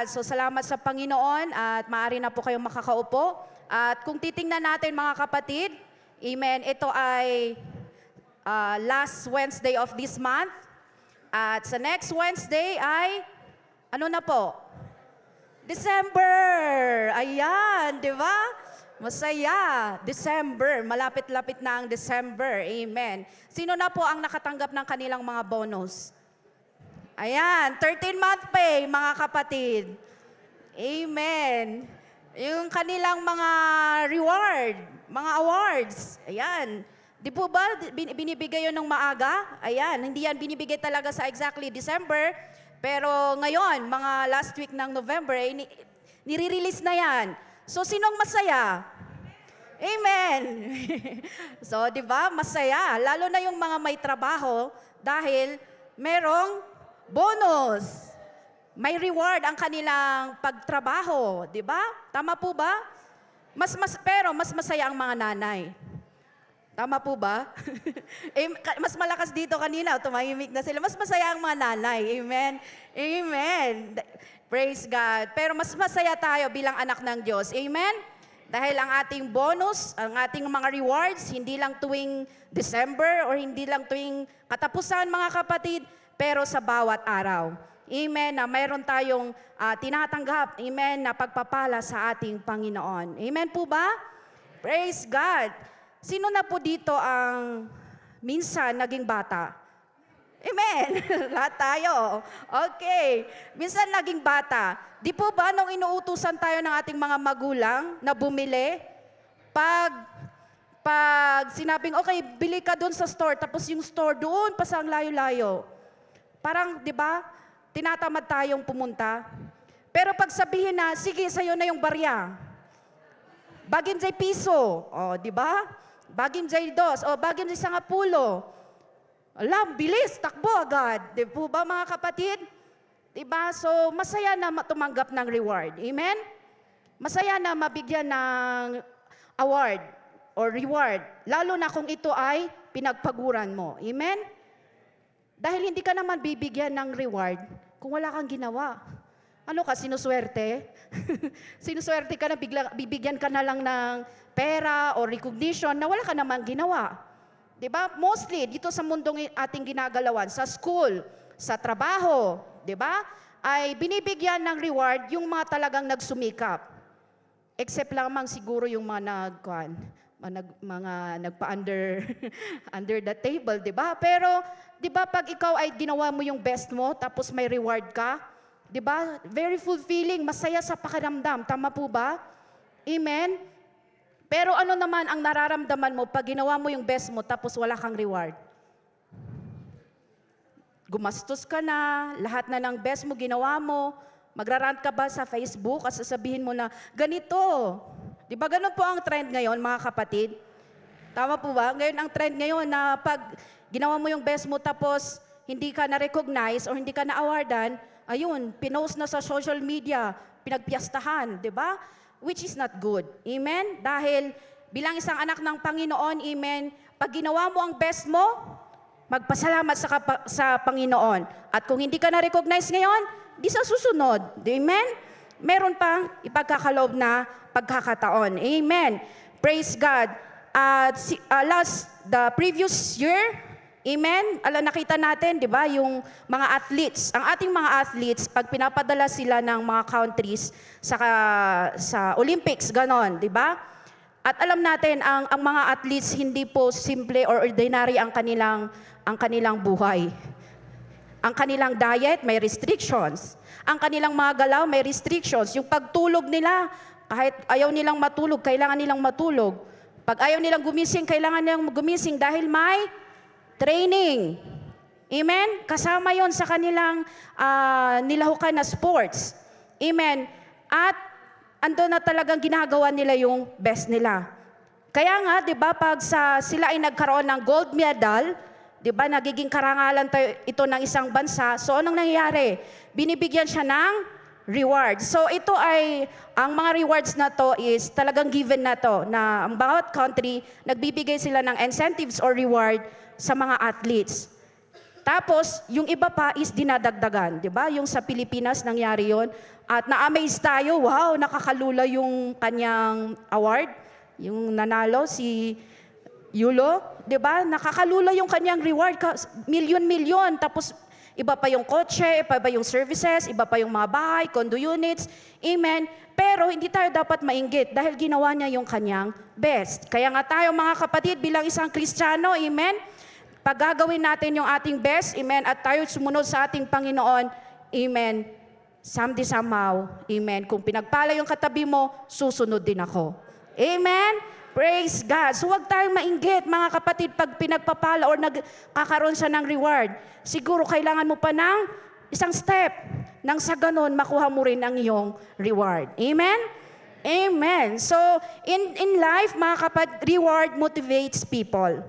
God. So salamat sa Panginoon at maaari na po kayong makakaupo. At kung titingnan natin mga kapatid, amen, ito ay last Wednesday of this month. At sa next Wednesday ay, ano na po? December! Ayan, di ba? Masaya. December. Malapit-lapit na ang December. Amen. Sino na po ang nakatanggap ng kanilang mga bonus? Ayan, 13-month pay, mga kapatid. Amen. Yung kanilang mga reward, mga awards. Ayan. Di po ba binibigay yun ng maaga? Ayan, hindi yan binibigay talaga sa exactly December. Pero ngayon, mga last week ng November, nire-release na yan. So, sinong masaya? Amen. So, di ba? Masaya. Lalo na yung mga may trabaho dahil merong bonus. May reward ang kanilang pagtrabaho, di ba? Tama po ba? Pero mas masaya ang mga nanay. Tama po ba? Mas malakas dito kanina, tumahimik na sila. Mas masaya ang mga nanay. Amen. Amen. Praise God. Pero mas masaya tayo bilang anak ng Diyos. Amen. Dahil ang ating bonus, ang ating mga rewards, hindi lang tuwing December or hindi lang tuwing katapusan mga kapatid, pero sa bawat araw. Amen, na mayroon tayong tinatanggap, amen, na pagpapala sa ating Panginoon. Amen po ba? Praise God. Sino na po dito ang minsan naging bata? Amen. Lahat tayo. Okay. Minsan naging bata. Di po ba nung inuutusan tayo ng ating mga magulang na bumili, pag sinabing, okay, bili ka doon sa store, tapos yung store doon pa sa layo-layo. Parang, di ba, tinatamad tayong pumunta. Pero pag sabihin na, sige, sa'yo na yung barya. Bagim jay piso. O, di ba? Bagim jay dos. O, bagim jay sangapulo. Alam, bilis, takbo agad. Di po ba, mga kapatid? Di ba? So, masaya na tumanggap ng reward. Amen? Masaya na mabigyan ng award or reward. Lalo na kung ito ay pinagpaguran mo. Amen? Dahil hindi ka naman bibigyan ng reward kung wala kang ginawa. Ano ka, sinuswerte? Sinuswerte ka na, bibigyan ka na lang ng pera o recognition na wala ka naman ginawa. Diba? Mostly, dito sa mundong ating ginagalawan, sa school, sa trabaho, diba? Ay binibigyan ng reward yung mga talagang nagsumikap. Except lamang siguro yung mga nagpa-under under the table, di ba? Pero, di ba, pag ikaw ay ginawa mo yung best mo, tapos may reward ka, di ba? Very fulfilling, masaya sa pakiramdam. Tama po ba? Amen? Pero ano naman ang nararamdaman mo pag ginawa mo yung best mo, tapos wala kang reward? Gumastos ka na, lahat na ng best mo ginawa mo, magrarant ka ba sa Facebook at sasabihin mo na, ganito. Di ba ganun po ang trend ngayon, mga kapatid? Tama po ba? Ngayon ang trend ngayon na pag ginawa mo yung best mo tapos hindi ka na-recognize or hindi ka na-awardan, ayun, pinost na sa social media, pinagpiyastahan, di ba? Which is not good. Amen? Dahil bilang isang anak ng Panginoon, amen, pag ginawa mo ang best mo, magpasalamat sa Panginoon. At kung hindi ka na-recognize ngayon, di sa susunod. Amen? Meron pang ipagkakaloob na pagkakataon. Amen. Praise God. The previous year, amen, nakita natin, di ba, yung mga athletes. Ang ating mga athletes, pag pinapadala sila ng mga countries sa Olympics, ganon, di ba? At alam natin, ang mga athletes, hindi po simple or ordinary ang kanilang buhay. Ang kanilang diet, may restrictions. Ang kanilang mga galaw, may restrictions. Yung pagtulog nila, kahit ayaw nilang matulog, kailangan nilang matulog. Pag ayaw nilang gumising, kailangan nilang gumising dahil may training. Amen? Kasama yon sa kanilang nilahukan na sports. Amen? At ando na talagang ginagawa nila yung best nila. Kaya nga, di ba, pag sila ay nagkaroon ng gold medal, di ba, nagiging karangalan ito ng isang bansa. So, anong nangyayari? Binibigyan siya ng reward. So, ito ay, ang mga rewards na to is talagang given na to, na ang bawat country, nagbibigay sila ng incentives or reward sa mga athletes. Tapos, yung iba pa is dinadagdagan, di ba? Yung sa Pilipinas nangyari yon. At na-amaze tayo, wow, nakakalula yung kanyang award. Yung nanalo, si Yulo, di ba? Nakakalula yung kanyang reward, milyon-milyon. Tapos, iba pa yung kotse, iba pa yung services, iba pa yung mga bahay, condo units. Amen. Pero hindi tayo dapat mainggit dahil ginawa niya yung kanyang best. Kaya nga tayo mga kapatid bilang isang Kristiyano, amen, paggagawin natin yung ating best, amen, at tayo sumunod sa ating Panginoon, amen, someday somehow, amen, kung pinagpala yung katabi mo, susunod din ako. Amen? Praise God. So huwag tayong mainggit, mga kapatid, pag pinagpapala or nagkakaroon siya ng reward. Siguro kailangan mo pa ng isang step nang sa ganun, makuha mo rin ang iyong reward. Amen? Amen. So, in life, mga kapatid, reward motivates people.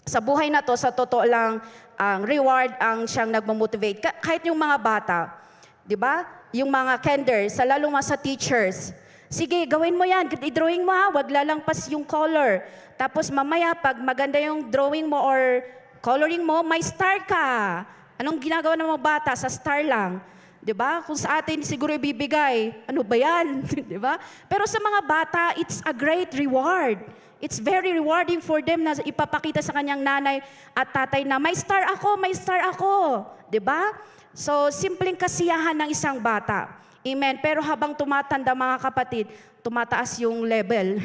Sa buhay na to, sa totoo lang, ang reward ang siyang nagmamotivate. Kahit yung mga bata, di ba? Yung mga kinders, lalo mga sa teachers. Sige, gawin mo yan. I-drawing mo ha, wag lalampas yung color. Tapos mamaya, pag maganda yung drawing mo or coloring mo, may star ka. Anong ginagawa ng mga bata? Sa star lang. Di ba? Kung sa atin siguro ibibigay, ano ba yan? Di ba? Pero sa mga bata, it's a great reward. It's very rewarding for them na ipapakita sa kanyang nanay at tatay na may star ako, may star ako. 'Di ba? So, simpleng kasiyahan ng isang bata. Amen. Pero habang tumatanda mga kapatid, tumataas yung level.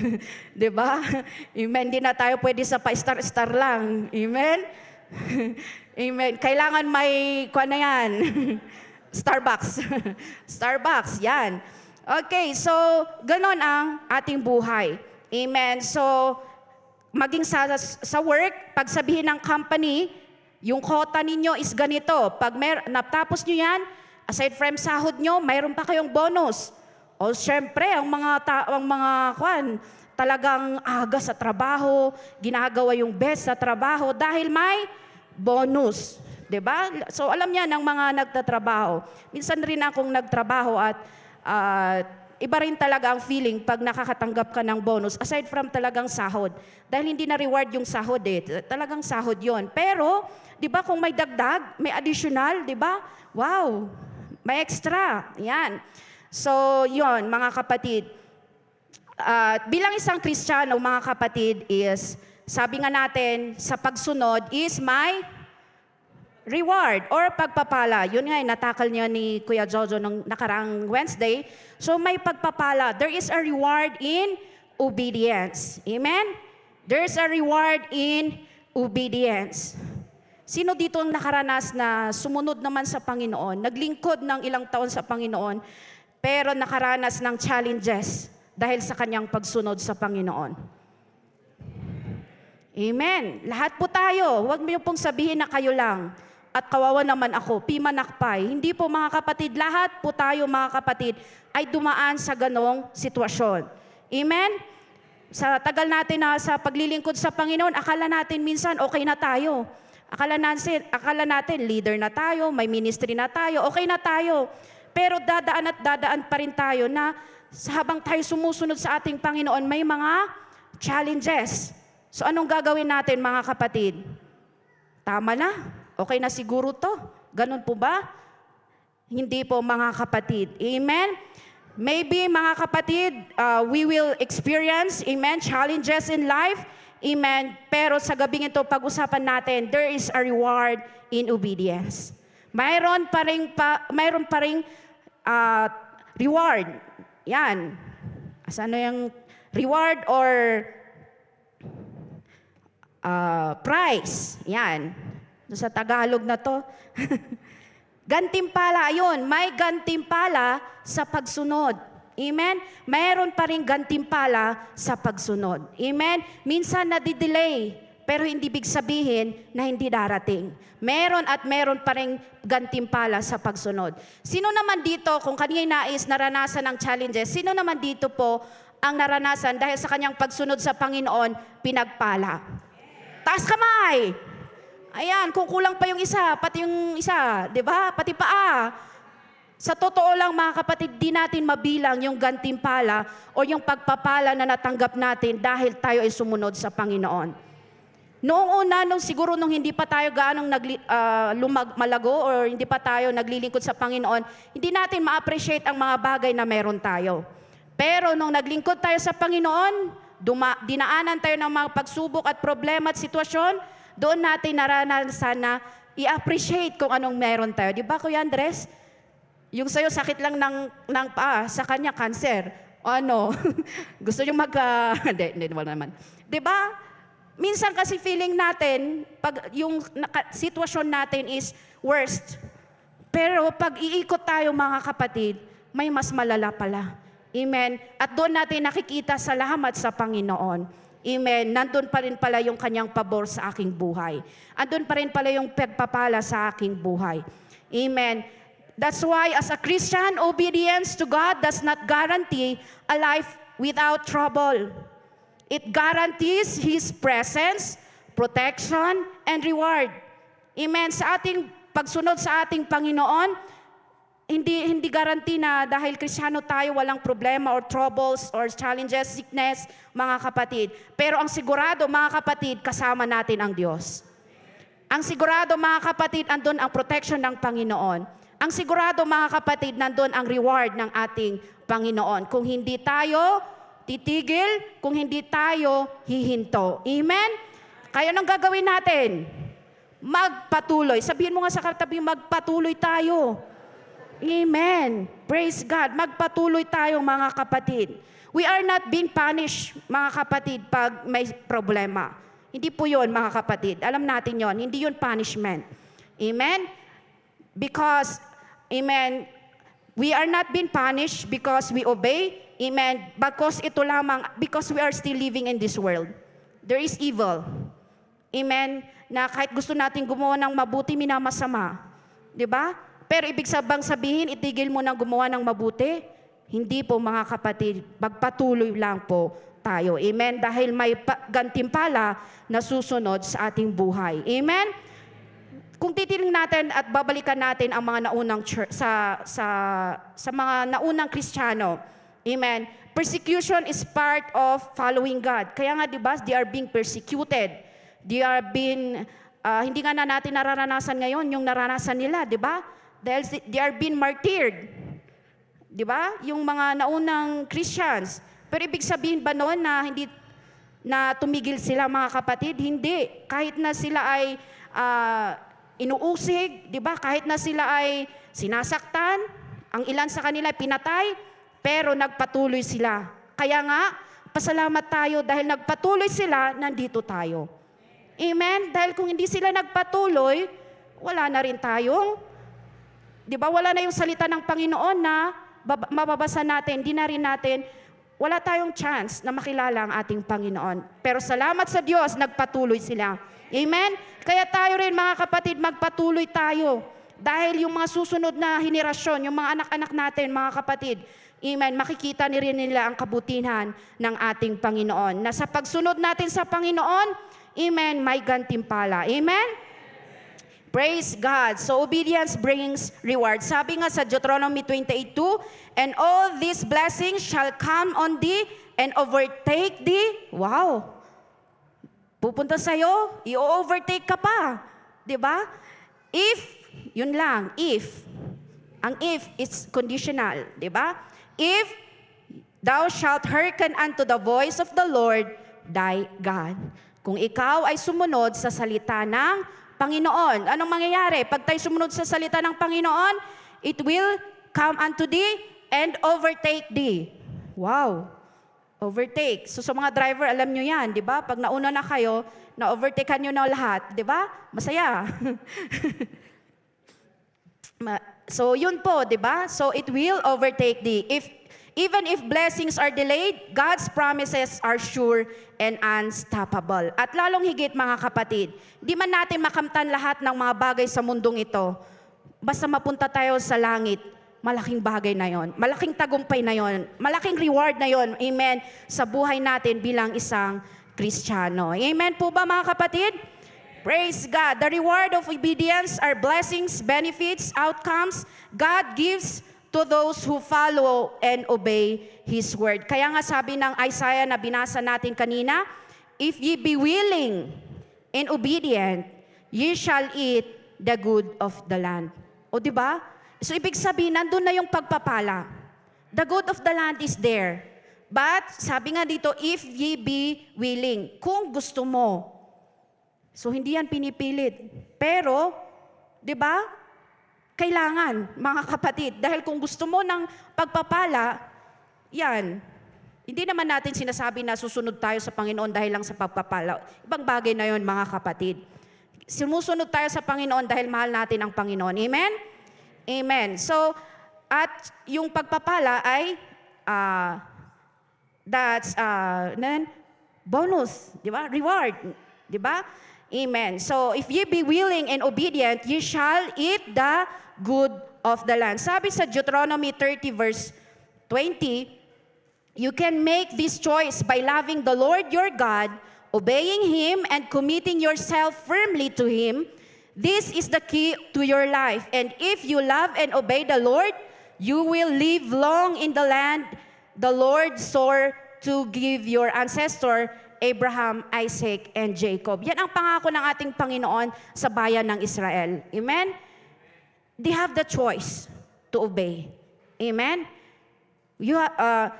'Di ba? Amen. Hindi na tayo pwede sa pa-star-star lang. Amen. Amen. Kailangan may kuha na yan. Starbucks. Starbucks, yan. Okay, so ganon ang ating buhay. Amen. So, maging sa work, pag sabihin ng company, yung quota ninyo is ganito. Pag natapos nyo yan, aside from sahod nyo, mayroon pa kayong bonus. O syempre, ang mga talagang aga sa trabaho, ginagawa yung best sa trabaho dahil may bonus. 'Di ba? So, alam niya ng mga nagtatrabaho. Minsan rin akong nagtrabaho at iba rin talaga ang feeling pag nakakatanggap ka ng bonus, aside from talagang sahod. Dahil hindi na reward yung sahod talagang sahod yon. Pero, di ba kung may dagdag, may additional, di ba? Wow, may extra. Yan. So, yon mga kapatid. Bilang isang Kristiyano, mga kapatid, is, sabi nga natin, sa pagsunod is may reward or pagpapala. Yun nga, natakal niya ni Kuya Jojo nung nakaraang Wednesday. So may pagpapala. There is a reward in obedience. Amen? There's a reward in obedience. Sino dito ang nakaranas na sumunod naman sa Panginoon, naglingkod ng ilang taon sa Panginoon, pero nakaranas ng challenges dahil sa kanyang pagsunod sa Panginoon? Amen. Lahat po tayo. Huwag mo pong sabihin na kayo lang. At kawawa naman ako, pimanakpay. Hindi po mga kapatid, lahat po tayo mga kapatid ay dumaan sa ganong sitwasyon. Amen? Sa tagal natin na sa paglilingkod sa Panginoon, akala natin minsan okay na tayo. Akala natin leader na tayo, may ministry na tayo, okay na tayo. Pero dadaan at dadaan pa rin tayo na habang tayo sumusunod sa ating Panginoon, may mga challenges. So anong gagawin natin mga kapatid? Tama na. Okay na siguro to. Ganun po ba? Hindi po mga kapatid. Amen? Maybe mga kapatid, we will experience, amen, challenges in life. Amen. Pero sa gabing ito, pag-usapan natin, there is a reward in obedience. Mayroon pa ring reward. Yan. Ano yung reward or prize? Yan. Sa Tagalog na to. Gantimpala, ayun, may gantimpala sa pagsunod. Amen? Mayroon pa rin gantimpala sa pagsunod. Amen? Minsan nadidelay, pero hindi big sabihin na hindi darating. Meron pa rin gantimpala sa pagsunod. Sino naman dito, kung kanina nais naranasan ng challenges, sino naman dito po ang naranasan dahil sa kanyang pagsunod sa Panginoon, pinagpala? Taas kamay! Ayan, kung kulang pa yung isa, pati yung isa, di ba? Pati paa. Sa totoo lang mga kapatid, di natin mabilang yung gantimpala o yung pagpapala na natanggap natin dahil tayo ay sumunod sa Panginoon. Noong una, siguro nung hindi pa tayo gaanong malago or hindi pa tayo naglilingkod sa Panginoon, hindi natin ma-appreciate ang mga bagay na meron tayo. Pero nung naglingkod tayo sa Panginoon, dinaanan tayo ng mga pagsubok at problema at sitwasyon, doon natin naranasan na i-appreciate kung anong meron tayo. Di ba, Kuya Andres? Yung sa'yo, sakit lang ng paa, sa kanya, cancer. Ano? Gusto nyo hindi naman. Di ba? Minsan kasi feeling natin, pag yung sitwasyon natin is worst. Pero pag iikot tayo mga kapatid, may mas malala pala. Amen. At doon natin nakikita salamat sa Panginoon. Amen. Nandun pa rin pala yung kanyang pabor sa aking buhay. Andun pa rin pala yung pagpapala sa aking buhay. Amen. That's why as a Christian, obedience to God does not guarantee a life without trouble. It guarantees His presence, protection, and reward. Amen. Sa ating pagsunod sa ating Panginoon, hindi guarantee na dahil Kristiyano tayo walang problema or troubles or challenges, sickness, mga kapatid. Pero ang sigurado, mga kapatid, kasama natin ang Diyos. Ang sigurado, mga kapatid, andun ang protection ng Panginoon. Ang sigurado, mga kapatid, nandun ang reward ng ating Panginoon. Kung hindi tayo titigil, kung hindi tayo hihinto. Amen? Kaya anong gagawin natin? Magpatuloy. Sabihin mo nga sa katabi, magpatuloy tayo. Amen. Praise God. Magpatuloy tayo mga kapatid. We are not being punished, mga kapatid, pag may problema. Hindi po yun, mga kapatid. Alam natin yon. Hindi yun punishment. Amen? Because, amen, we are not being punished because we obey. Amen. Because ito lamang, because we are still living in this world. There is evil. Amen. Na kahit gusto natin gumawa ng mabuti, minamasama. Diba? Pero ibig sabihin, itigil mo nang gumawa ng mabuti? Hindi po mga kapatid, magpatuloy lang po tayo. Amen. Dahil may gantimpala na susunod sa ating buhay. Amen. Kung titingnan natin at babalikan natin ang mga naunang church, sa mga naunang Kristiyano, amen. Persecution is part of following God. Kaya nga, di ba, they are being persecuted. They are being, hindi nga na natin nararanasan ngayon yung naranasan nila, di ba? Dahil they are being martyred. Di ba? Yung mga naunang Christians. Pero ibig sabihin ba noon na hindi na tumigil sila, mga kapatid? Hindi. Kahit na sila ay inuusig, di ba? Kahit na sila ay sinasaktan, ang ilan sa kanila ay pinatay, pero nagpatuloy sila. Kaya nga, pasalamat tayo dahil nagpatuloy sila, nandito tayo. Amen? Dahil kung hindi sila nagpatuloy, wala na rin tayong, di ba, wala na yung salita ng Panginoon na mababasa natin, di na rin natin, wala tayong chance na makilala ang ating Panginoon. Pero salamat sa Diyos, nagpatuloy sila. Amen? Kaya tayo rin, mga kapatid, magpatuloy tayo. Dahil yung mga susunod na henerasyon, yung mga anak-anak natin, mga kapatid, amen, makikita rin nila ang kabutihan ng ating Panginoon. Na sa pagsunod natin sa Panginoon, amen, may gantimpala. Amen? Praise God. So obedience brings reward. Sabi nga sa Deuteronomy 28:2, and all these blessings shall come on thee and overtake thee. Wow. Pupunta sa'yo, i-overtake ka pa. Diba? If, yun lang, if. Ang if is conditional. Diba? If thou shalt hearken unto the voice of the Lord thy God. Kung ikaw ay sumunod sa salita ng Panginoon, anong mangyayari? Pag tayo sumunod sa salita ng Panginoon, it will come unto thee and overtake thee. Wow. Overtake. So sa mga driver, alam nyo yan, di ba? Pag nauna na kayo, na-overtakean nyo na lahat, di ba? Masaya. So yun po, di ba? So it will overtake thee. Even if blessings are delayed, God's promises are sure and unstoppable. At lalong higit, mga kapatid, di man natin makamtan lahat ng mga bagay sa mundong ito, basta mapunta tayo sa langit, malaking bagay na yon, malaking tagumpay na yon, malaking reward na yon, amen, sa buhay natin bilang isang Kristiyano. Amen po ba, mga kapatid? Praise God. The reward of obedience are blessings, benefits, outcomes God gives to those who follow and obey His word. Kaya nga sabi ng Isaiah na binasa natin kanina, if ye be willing and obedient, ye shall eat the good of the land. O di ba? So ibig sabihin, nandun na yung pagpapala. The good of the land is there. But, sabi nga dito, if ye be willing, kung gusto mo. So hindi yan pinipilit. Pero, di ba? Kailangan, mga kapatid, dahil kung gusto mo ng pagpapala, yan, hindi naman natin sinasabi na susunod tayo sa Panginoon dahil lang sa pagpapala. Ibang bagay na yon, mga kapatid. Sumusunod tayo sa Panginoon dahil mahal natin ang Panginoon. Amen? Amen. So, at yung pagpapala ay, that's bonus, di ba? Reward, di ba? Amen. So, if ye be willing and obedient, ye shall eat the good of the land. Sabi sa Deuteronomy 30 verse 20, you can make this choice by loving the Lord your God, obeying Him, and committing yourself firmly to Him. This is the key to your life. And if you love and obey the Lord, you will live long in the land the Lord swore to give your ancestor, Abraham, Isaac, and Jacob. Yan ang pangako ng ating Panginoon sa bayan ng Israel. Amen? They have the choice to obey. Amen? The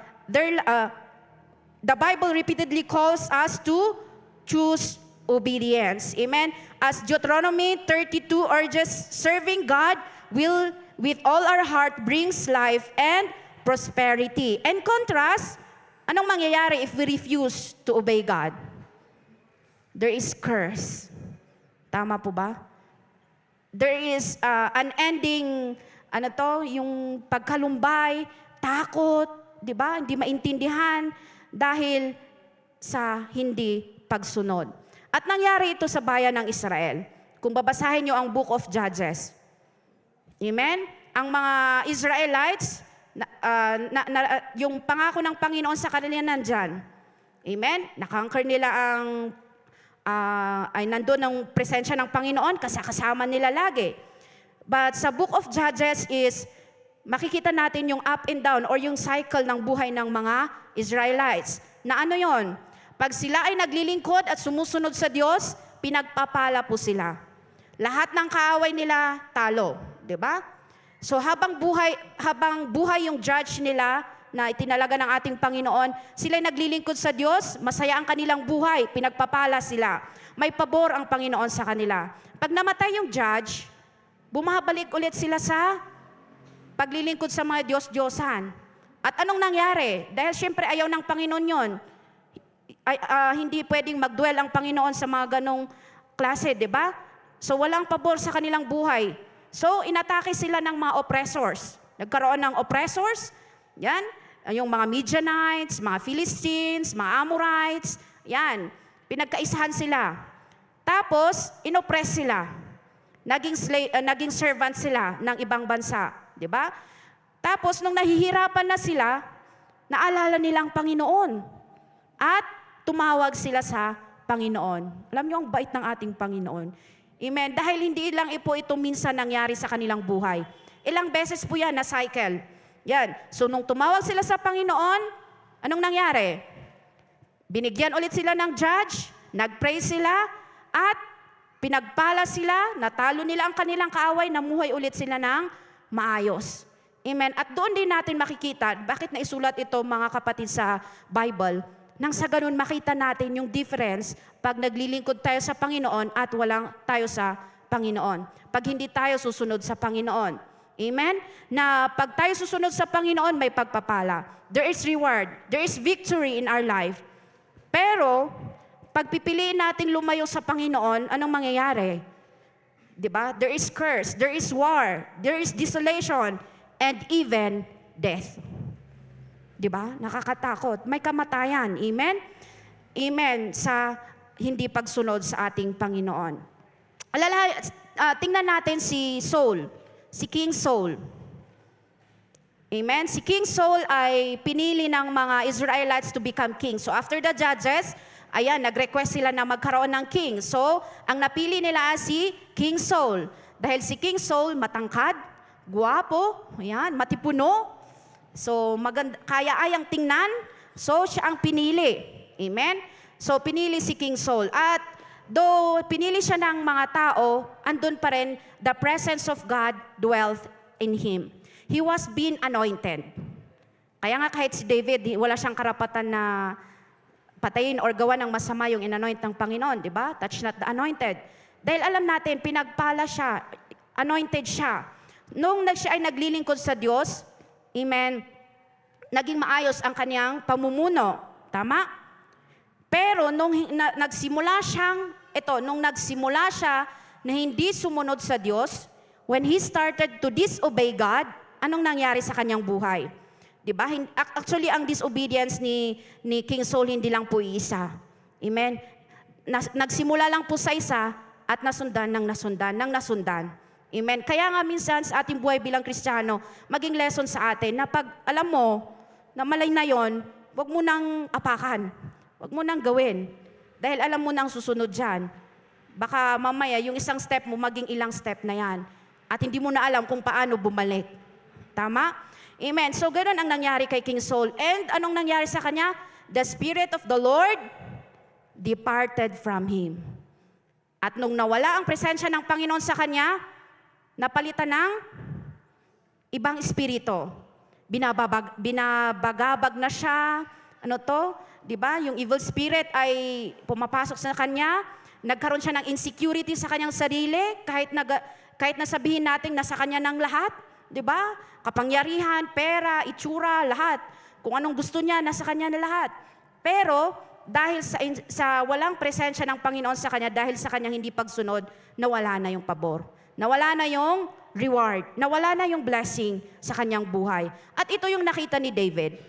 Bible repeatedly calls us to choose obedience. Amen? As Deuteronomy 32 urges, serving God will with all our heart brings life and prosperity. In contrast, anong mangyayari if we refuse to obey God? There is curse. Tama po ba? There is unending, yung pagkalumbay, takot, di ba? Hindi maintindihan dahil sa hindi pagsunod. At nangyari ito sa bayan ng Israel. Kung babasahin niyo ang Book of Judges. Amen? Ang mga Israelites, yung pangako ng Panginoon sa kanila nandyan. Amen? Nakonquer nila ay nandun ang presensya ng Panginoon, kasama nila lagi. But sa Book of Judges is, makikita natin yung up and down or yung cycle ng buhay ng mga Israelites. Na ano yon? Pag sila ay naglilingkod at sumusunod sa Diyos, pinagpapala po sila. Lahat ng kaaway nila, talo. Diba? So habang buhay yung judge nila na itinalaga ng ating Panginoon, sila ay naglilingkod sa Diyos, masaya ang kanilang buhay, pinagpapala sila. May pabor ang Panginoon sa kanila. Pag namatay yung judge, bumabalik ulit sila sa paglilingkod sa mga Diyos-Diyosan. At anong nangyari? Dahil siyempre ayaw ng Panginoon yon. Hindi pwedeng magduel ang Panginoon sa mga ganong klase, di ba? So walang pabor sa kanilang buhay. So inatake sila ng mga oppressors. Nagkaroon ng oppressors, yan, yung mga Midianites, mga Philistines, mga Amorites, yan, pinagkaisahan sila. Tapos, inoppress sila. Naging servant sila ng ibang bansa. Di ba? Tapos, nung nahihirapan na sila, naalala nilang Panginoon. At tumawag sila sa Panginoon. Alam niyo ang bait ng ating Panginoon. Amen. Dahil hindi lang po ito minsan nangyari sa kanilang buhay. Ilang beses po yan na cycle. Yan. So, nung tumawag sila sa Panginoon, anong nangyari? Binigyan ulit sila ng judge, nag-pray sila, at pinagpala sila, natalo nila ang kanilang kaaway, namuhay ulit sila ng maayos. Amen. At doon din natin makikita, bakit naisulat ito mga kapatid sa Bible, nang sa ganun makita natin yung difference pag naglilingkod tayo sa Panginoon at walang tayo sa Panginoon. Pag hindi tayo susunod sa Panginoon. Amen? Na pag tayo susunod sa Panginoon, may pagpapala. There is reward. There is victory in our life. Pero, pag pipiliin natin lumayo sa Panginoon, anong mangyayari? Diba? There is curse, there is war, there is desolation, and even death. Diba? Nakakatakot. May kamatayan. Amen? Amen sa hindi pagsunod sa ating Panginoon. Tingnan natin si Saul, si King Saul. Amen? Si King Saul ay pinili ng mga Israelites to become king. So after the judges, ayan, nag-request sila na magkaroon ng king. So, ang napili nila si King Saul. Dahil si King Saul matangkad, guwapo, ayan, matipuno. So, kaya-ayang tingnan. So, siya ang pinili. Amen? So, pinili si King Saul. At though pinili siya ng mga tao, andun pa rin, the presence of God dwelt in him. He was being anointed. Kaya nga kahit si David, wala siyang karapatan na patayin or gawa ng masama yung inanoint ng Panginoon, di ba? Touch not the anointed. Dahil alam natin, pinagpala siya, anointed siya. Nung siya ay naglilingkod sa Diyos, amen, naging maayos ang kanyang pamumuno. Tama? Pero nung nagsimula siya na hindi sumunod sa Diyos, when he started to disobey God, anong nangyari sa kanyang buhay? Diba? Actually, ang disobedience ni King Saul hindi lang po isa. Amen? Nagsimula lang po sa isa at nasundan. Amen? Kaya nga minsan sa ating buhay bilang Kristiyano, maging lesson sa atin na pag alam mo na malay na yon, huwag mo nang apakan. Huwag mo nang gawin. Dahil alam mo nang susunod dyan. Baka mamaya yung isang step mo maging ilang step na yan. At hindi mo na alam kung paano bumalik. Tama? Amen. So, ganoon ang nangyari kay King Saul. And anong nangyari sa kanya? The Spirit of the Lord departed from him. At nung nawala ang presensya ng Panginoon sa kanya, napalitan ng ibang espiritu. Binabagabag na siya. Ano to? Diba? Yung evil spirit ay pumapasok sa kanya. Nagkaroon siya ng insecurity sa kanyang sarili. Kahit nasabihin natin nasa kanya ng lahat. Diba? Kapangyarihan, pera, itsura, lahat. Kung anong gusto niya, nasa kanya na lahat. Pero, dahil sa walang presensya ng Panginoon sa kanya, dahil sa kanyang hindi pagsunod, nawala na yung pabor. Nawala na yung reward. Nawala na yung blessing sa kanyang buhay. At ito yung nakita ni David.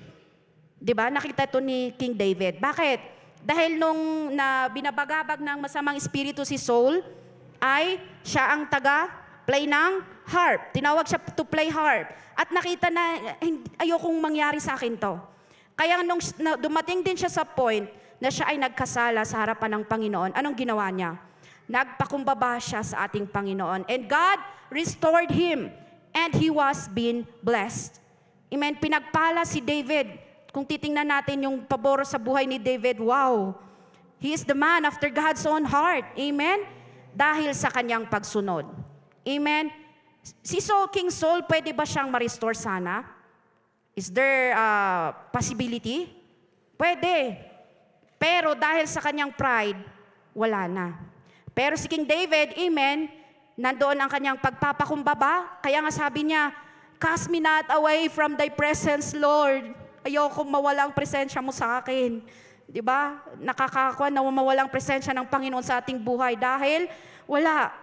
Diba? Nakita ito ni King David. Bakit? Dahil nung binabagabag ng masamang espiritu si Saul, ay siya ang play ng harp. Tinawag siya to play harp. At nakita na, ayokong mangyari sa akin to. Kaya nung dumating din siya sa point na siya ay nagkasala sa harapan ng Panginoon, anong ginawa niya? Nagpakumbaba siya sa ating Panginoon. And God restored him. And he was being blessed. Amen. Pinagpala si David. Kung titingnan natin yung pabor sa buhay ni David, wow. He is the man after God's own heart. Amen. Dahil sa kanyang pagsunod. Amen. King Saul, pwede ba siyang ma-restore sana? Is there a possibility? Pwede. Pero dahil sa kanyang pride, wala na. Pero si King David, amen, nandoon ang kanyang pagpapakumbaba. Kaya nga sabi niya, cast me not away from thy presence, Lord. Ayoko mawalang presensya mo sa akin. Diba? Nakakakuha na mawalang presensya ng Panginoon sa ating buhay dahil wala.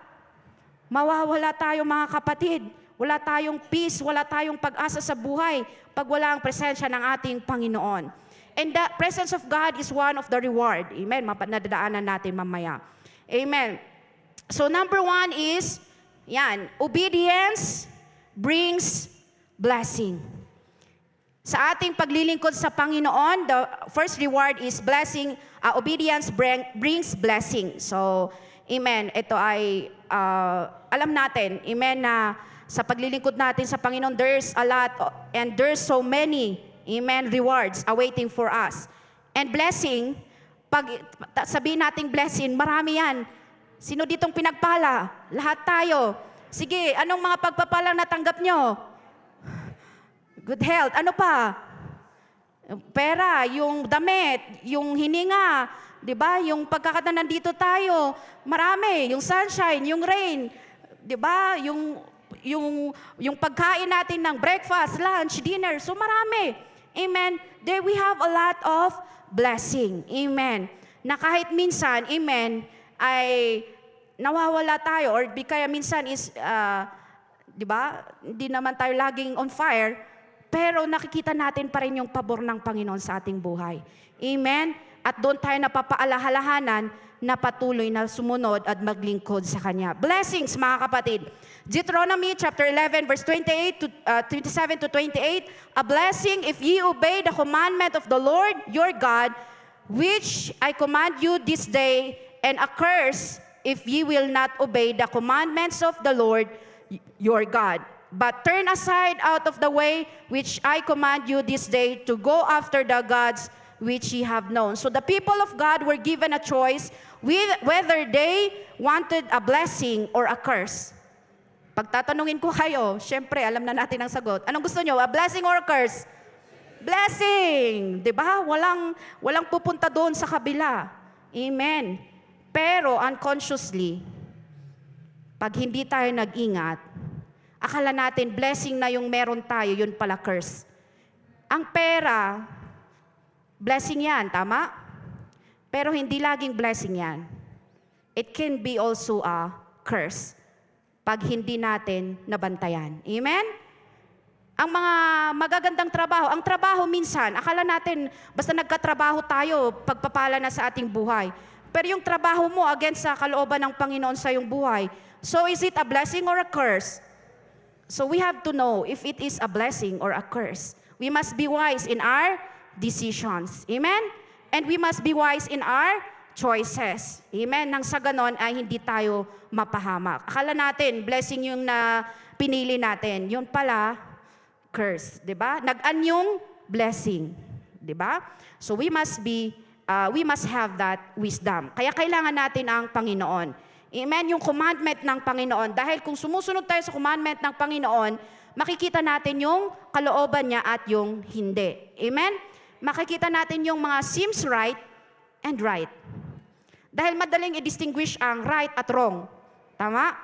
Mawawala tayo mga kapatid. Wala tayong peace, wala tayong pag-asa sa buhay pag wala ang presensya ng ating Panginoon. And the presence of God is one of the reward. Amen. Nadadaanan natin mamaya. Amen. So number 1 is, obedience brings blessing. Sa ating paglilingkod sa Panginoon, the first reward is blessing. Obedience brings blessing. So, amen. Ito ay alam natin, amen, na sa paglilingkod natin sa Panginoon, there's a lot and there's so many, amen, rewards awaiting for us. And blessing, pag sabihin nating blessing, marami yan. Sino ditong pinagpala? Lahat tayo. Sige, anong mga pagpapala natanggap nyo? Good health. Ano pa? Pera, yung damit, yung hininga, di ba? Yung pagkakataon nandito tayo, marami. Yung sunshine, yung rain, di ba? Yung pagkain natin ng breakfast, lunch, dinner. So marami. Amen. There we have a lot of blessing. Amen. Na kahit minsan, amen, ay nawawala tayo or kaya minsan is, di ba? Hindi naman tayo laging on fire. Pero nakikita natin pa rin yung pabor ng Panginoon sa ating buhay. Amen? At doon tayo napapaalahalahanan na patuloy na sumunod at maglingkod sa Kanya. Blessings, mga kapatid. Deuteronomy chapter 11, verse 27 to 28, a blessing if ye obey the commandment of the Lord your God, which I command you this day, and a curse if ye will not obey the commandments of the Lord your God. But turn aside out of the way which I command you this day to go after the gods which ye have known. So the people of God were given a choice whether they wanted a blessing or a curse. Pag tatanungin ko kayo, syempre, alam na natin ang sagot. Anong gusto nyo? A blessing or a curse? Blessing! Diba? Walang pupunta doon sa kabila. Amen. Pero unconsciously, pag hindi tayo nag-ingat, akala natin blessing na yung meron tayo, yun pala curse. Ang pera, blessing yan, tama? Pero hindi laging blessing yan. It can be also a curse pag hindi natin nabantayan. Amen? Ang mga magagandang trabaho, ang trabaho minsan, akala natin basta nagkatrabaho tayo, pagpapala na sa ating buhay. Pero yung trabaho mo against sa kalooban ng Panginoon sa iyong buhay, so is it a blessing or a curse? So we have to know if it is a blessing or a curse. We must be wise in our decisions. Amen? And we must be wise in our choices. Amen? Nang sa ganon ay hindi tayo mapahamak. Akala natin, blessing yung na pinili natin. Yun pala, curse. Diba? Nag-anyong blessing. Diba? So we must have that wisdom. Kaya kailangan natin ang Panginoon. Amen? Yung commandment ng Panginoon. Dahil kung sumusunod tayo sa commandment ng Panginoon, makikita natin yung kalooban niya at yung hindi. Amen? Makikita natin yung mga seems right and right. Dahil madaling i-distinguish ang right at wrong. Tama?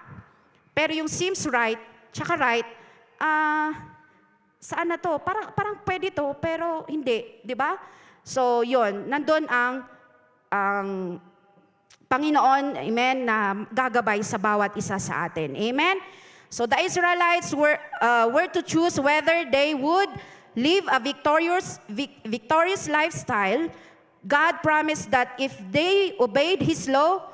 Pero yung seems right, tsaka right, saan na to? Parang pwede to, pero hindi. Di ba? So, yun. Nandun ang Panginoon, amen, na gagabay sa bawat isa sa atin. Amen? So, the Israelites were to choose whether they would live a victorious lifestyle. God promised that if they obeyed His law,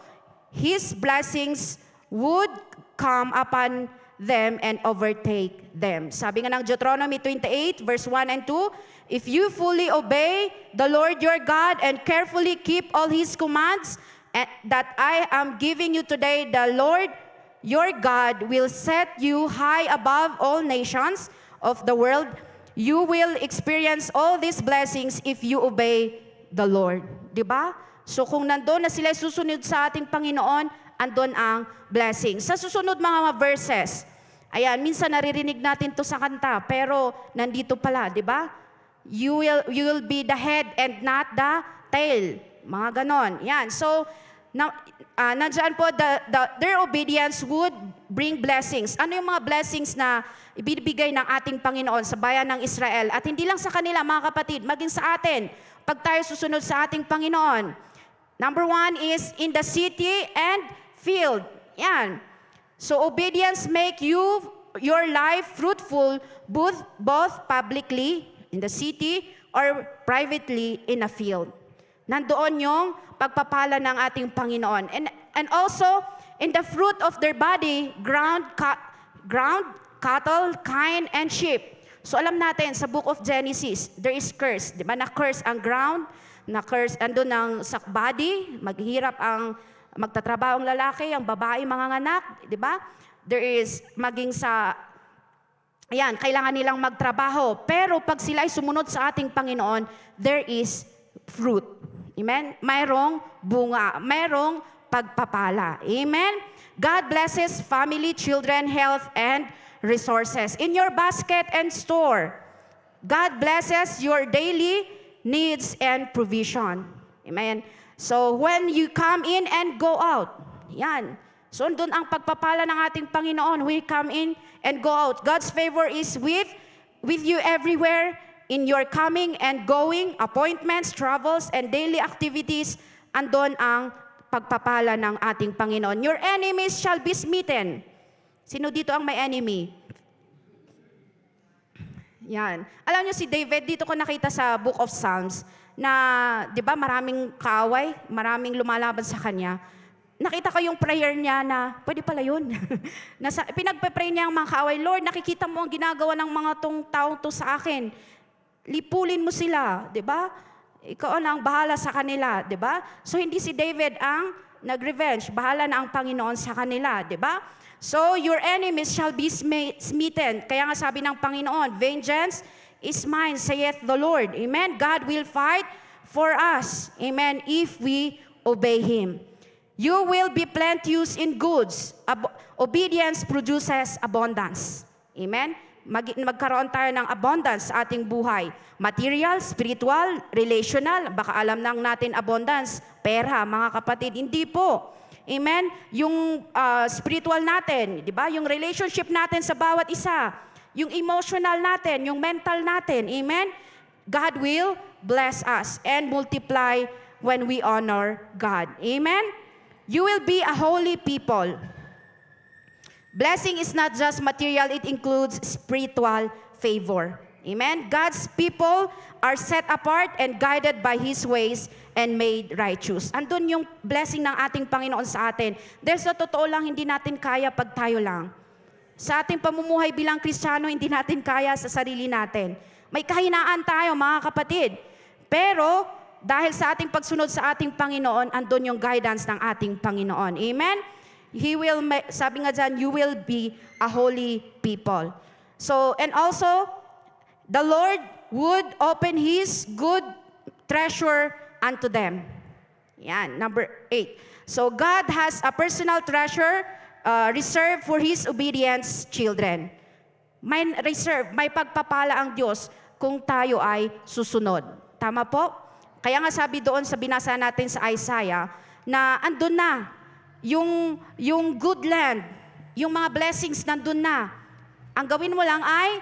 His blessings would come upon them and overtake them. Sabi nga ng Deuteronomy 28, verse 1 and 2, if you fully obey the Lord your God and carefully keep all His commands that I am giving you today, the Lord your God will set you high above all nations of the world. You will experience all these blessings if you obey the Lord. Diba? So kung nandun na sila susunod sa ating Panginoon, andun ang blessing. Sa susunod mga verses, ayan, minsan naririnig natin to sa kanta, pero nandito pala, diba? You will be the head and not the tail. Mga ganon. Yan. So, nandiyan po, their obedience would bring blessings. Ano yung mga blessings na ibibigay ng ating Panginoon sa bayan ng Israel? At hindi lang sa kanila, mga kapatid, maging sa atin, pag tayo susunod sa ating Panginoon. Number 1 is in the city and field. Yan. So, obedience make your life fruitful both publicly in the city or privately in a field. Nandoon yung pagpapala ng ating Panginoon. And also, in the fruit of their body, ground, cattle, kine, and sheep. So alam natin, sa book of Genesis, there is curse. Di ba? Na-curse ang ground, na-curse andun ang sa body, maghirap ang magtatrabaho ang lalaki, ang babae, mga anak. Di ba? There is maging sa, ayan, kailangan nilang magtrabaho. Pero pag sila ay sumunod sa ating Panginoon, there is fruit. Amen? Mayroong bunga. Mayroong pagpapala. Amen? God blesses family, children, health, and resources. In your basket and store, God blesses your daily needs and provision. Amen? So, when you come in and go out, yan. So, doon ang pagpapala ng ating Panginoon. We come in and go out. God's favor is with you everywhere in your coming and going, appointments, travels, and daily activities. Andon ang pagpapala ng ating Panginoon. Your enemies shall be smitten. Sino dito ang may enemy? Yan. Alam niyo si David, dito ko nakita sa Book of Psalms na, di ba, maraming kaaway, maraming lumalaban sa kanya. Nakita ko yung prayer niya na, pwede pala yun. Pinagpe-pray niya ang mga kaaway, Lord, nakikita mo ang ginagawa ng mga tong taong to sa akin. Lipulin mo sila, di ba? Ikaw ang bahala sa kanila, di ba? So hindi si David ang nag-revenge, bahala na ang Panginoon sa kanila, di ba? So your enemies shall be smitten. Kaya nga sabi ng Panginoon, vengeance is mine, saith the Lord. Amen? God will fight for us. Amen. If we obey Him. You will be plenteous in goods. Obedience produces abundance. Amen. Magkaroon tayo ng abundance sa ating buhay. Material, spiritual, relational. Baka alam lang natin abundance. Pera, mga kapatid. Hindi po. Amen? Yung spiritual natin, di ba? Yung relationship natin sa bawat isa. Yung emotional natin, yung mental natin. Amen? God will bless us and multiply when we honor God. Amen? You will be a holy people. Blessing is not just material, it includes spiritual favor. Amen? God's people are set apart and guided by His ways and made righteous. Andun yung blessing ng ating Panginoon sa atin. Dahil sa totoo lang, hindi natin kaya pag tayo lang. Sa ating pamumuhay bilang Kristiyano, hindi natin kaya sa sarili natin. May kahinaan tayo, mga kapatid. Pero, dahil sa ating pagsunod sa ating Panginoon, andun yung guidance ng ating Panginoon. Amen? He will, sabi nga dyan, you will be a holy people. So, and also, the Lord would open His good treasure unto them. Yan, number 8. So, God has a personal treasure reserved for His obedience children. May reserve, may pagpapala ang Diyos kung tayo ay susunod. Tama po? Kaya nga sabi doon sa binasa natin sa Isaiah, na andun na yung good land, yung mga blessings nandun na. Ang gawin mo lang ay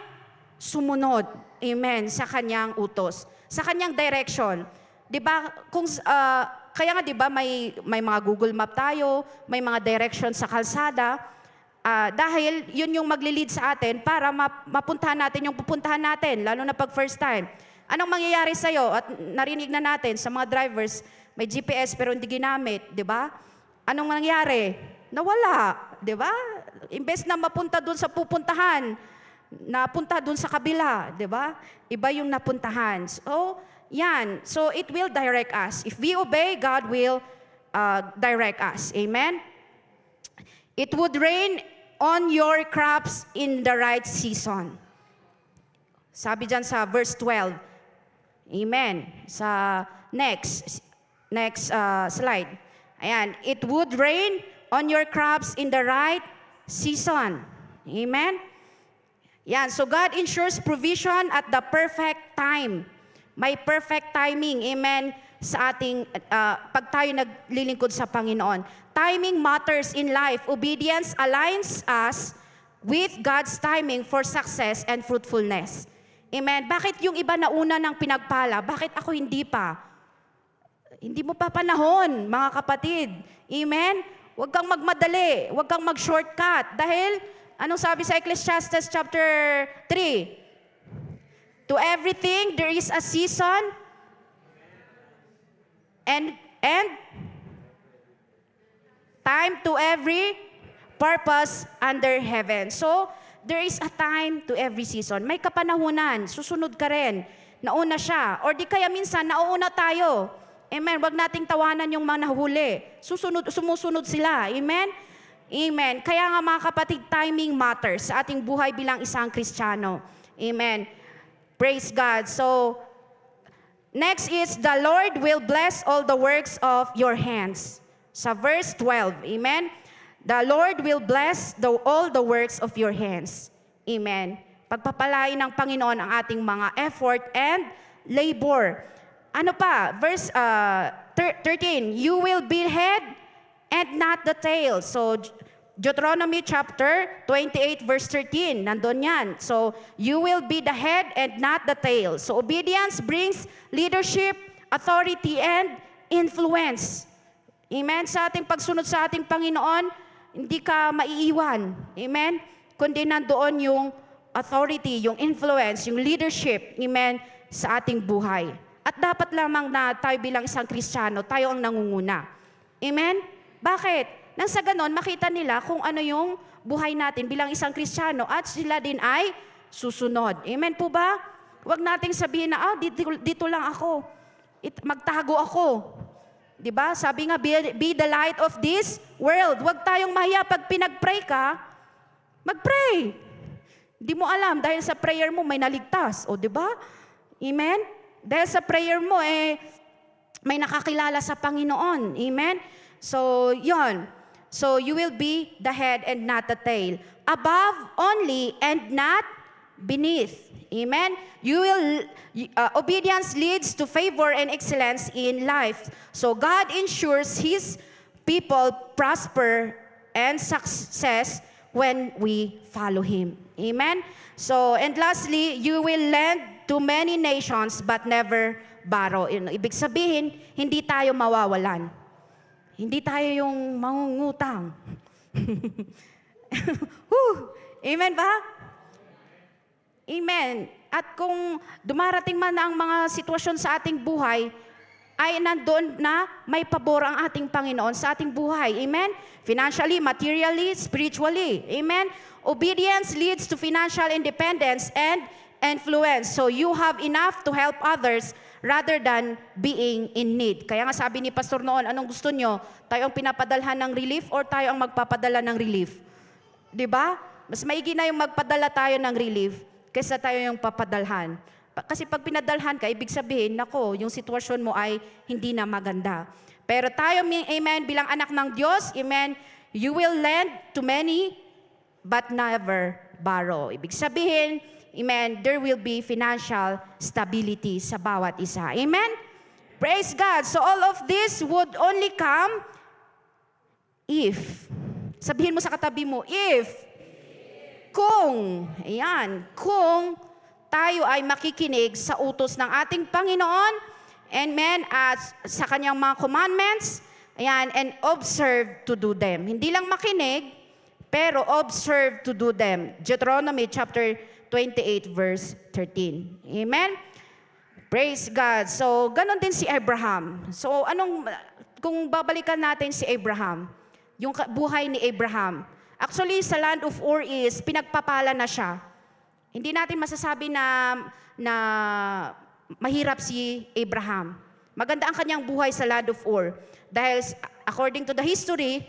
sumunod. Amen. Sa kanyang utos. Sa kanyang direction. 'Di ba? Kaya nga 'di ba may mga Google Map tayo, may mga direction sa kalsada. Dahil yun yung magli-lead sa atin para mapuntahan natin yung pupuntahan natin, lalo na pag first time. Anong mangyayari sa iyo? At narinig na natin sa mga drivers, may GPS pero hindi ginamit, 'di ba? Anong nangyari? Nawala, 'di ba? Imbes na mapunta doon sa pupuntahan, napunta doon sa kabila, 'di ba? Iba yung napuntahan. So, yan. So it will direct us. If we obey, God will direct us. Amen? It would rain on your crops in the right season. Sabi dyan sa verse 12. Amen. Sa next slide. Ayan. It would rain on your crops in the right season. Amen? Yan. So God ensures provision at the perfect time. May perfect timing, amen, sa ating, pag tayo naglilingkod sa Panginoon. Timing matters in life. Obedience aligns us with God's timing for success and fruitfulness. Amen. Bakit yung iba nauna ng pinagpala? Bakit ako hindi pa? Hindi mo pa panahon, mga kapatid. Amen? Huwag kang magmadali. Huwag kang mag-shortcut. Dahil, anong sabi sa Ecclesiastes chapter 3? To everything there is a season and time to every purpose under heaven. So, there is a time to every season. May kapanahunan, susunod ka rin. Nauna siya. Or di kaya minsan, nauuna tayo. Amen. Huwag nating tawanan yung mga nahuli. Sumusunod sila. Amen? Amen. Kaya nga mga kapatid, timing matters sa ating buhay bilang isang Kristiyano. Amen. Praise God. So, next is, the Lord will bless all the works of your hands. Sa verse 12, amen? The Lord will bless all the works of your hands. Amen. Pagpapalain ng Panginoon ang ating mga effort and labor. Ano pa? Verse 13, you will be head and not the tail. So, Deuteronomy chapter 28 verse 13, nandun yan. So, you will be the head and not the tail. So, obedience brings leadership, authority, and influence. Amen? Sa ating pagsunod sa ating Panginoon, hindi ka maiiwan. Amen? Kundi nandoon yung authority, yung influence, yung leadership, amen, sa ating buhay. At dapat lamang na tayo bilang isang Kristiyano, tayo ang nangunguna. Amen? Bakit? Nang sa ganon, makita nila kung ano yung buhay natin bilang isang Kristiyano at sila din ay susunod. Amen po ba? Huwag nating sabihin na, dito lang ako. Magtago ako. Diba? Sabi nga, be the light of this world. Huwag tayong mahiya pag pinag-pray ka, mag-pray. Hindi mo alam, dahil sa prayer mo may naligtas. O diba? Amen? Dahil sa prayer mo, may nakakilala sa Panginoon. Amen? So, yon. So, you will be the head and not the tail. Above only and not beneath. Amen? Obedience leads to favor and excellence in life. So, God ensures His people prosper and success when we follow Him. Amen? So, and lastly, you will lend to many nations but never borrow. Ibig sabihin, hindi tayo mawawalan. Hindi tayo yung mangungutang. Amen ba? Amen. At kung dumarating man ang mga sitwasyon sa ating buhay, ay nandoon na may pabor ang ating Panginoon sa ating buhay. Amen? Financially, materially, spiritually. Amen? Obedience leads to financial independence and influence. So you have enough to help others rather than being in need. Kaya nga sabi ni Pastor noon, anong gusto nyo? Tayo ang pinapadalhan ng relief or tayo ang magpapadala ng relief? Diba? Mas maigi na yung magpadala tayo ng relief kaysa tayo yung papadalhan. Kasi pag pinadalhan ka, ibig sabihin, nako, yung sitwasyon mo ay hindi na maganda. Pero tayo, amen, bilang anak ng Diyos, amen, you will lend to many, but never borrow. Ibig sabihin, amen, there will be financial stability sa bawat isa. Amen? Praise God. So all of this would only come if, sabihin mo sa katabi mo, if, kung, ayan, kung tayo ay makikinig sa utos ng ating Panginoon, amen, at sa kanyang mga commandments, ayan, and observe to do them. Hindi lang makinig, pero observe to do them. Deuteronomy chapter 28 verse 13. Amen? Praise God. So, ganon din si Abraham. So, kung babalikan natin si Abraham, yung buhay ni Abraham, actually, sa land of Ur is, pinagpapala na siya. Hindi natin masasabi na mahirap si Abraham. Maganda ang kanyang buhay sa land of Ur. Dahil according to the history,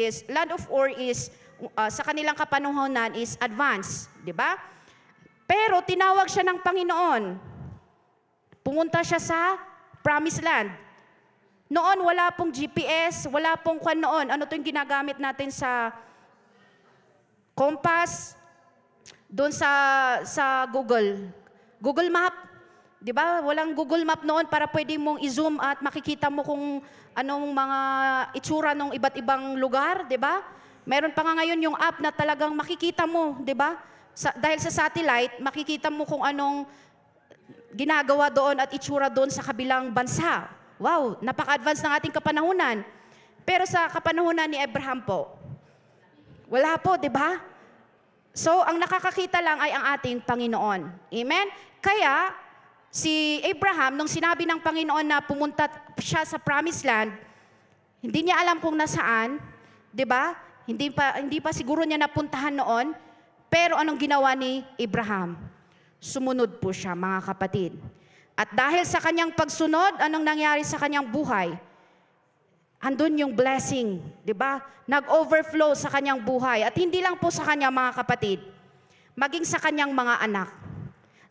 is, land of Ur is, sa kanilang kapanuhonan is advanced. Di ba? Pero tinawag siya ng Panginoon. Pumunta siya sa promised land. Noon, wala pong GPS, wala pong kwan noon. Ano to yung ginagamit natin sa compass, doon sa Google. Google Map. Di ba? Walang Google Map noon para pwede mong i-zoom at makikita mo kung anong mga itsura ng iba't ibang lugar. Di ba? Meron pa nga ngayon yung app na talagang makikita mo. Di ba? Dahil sa satellite, makikita mo kung anong ginagawa doon at itsura doon sa kabilang bansa. Wow, napaka-advance ng ating kapanahunan. Pero sa kapanahunan ni Abraham po, wala po, di ba? So, ang nakakakita lang ay ang ating Panginoon. Amen? Kaya, si Abraham, nung sinabi ng Panginoon na pumunta siya sa promised land, hindi niya alam kung nasaan, di ba? Hindi pa siguro niya napuntahan noon, pero anong ginawa ni Abraham? Sumunod po siya, mga kapatid. At dahil sa kanyang pagsunod, anong nangyari sa kanyang buhay? Andun yung blessing, di ba? Nag-overflow sa kanyang buhay. At hindi lang po sa kanya, mga kapatid, maging sa kanyang mga anak.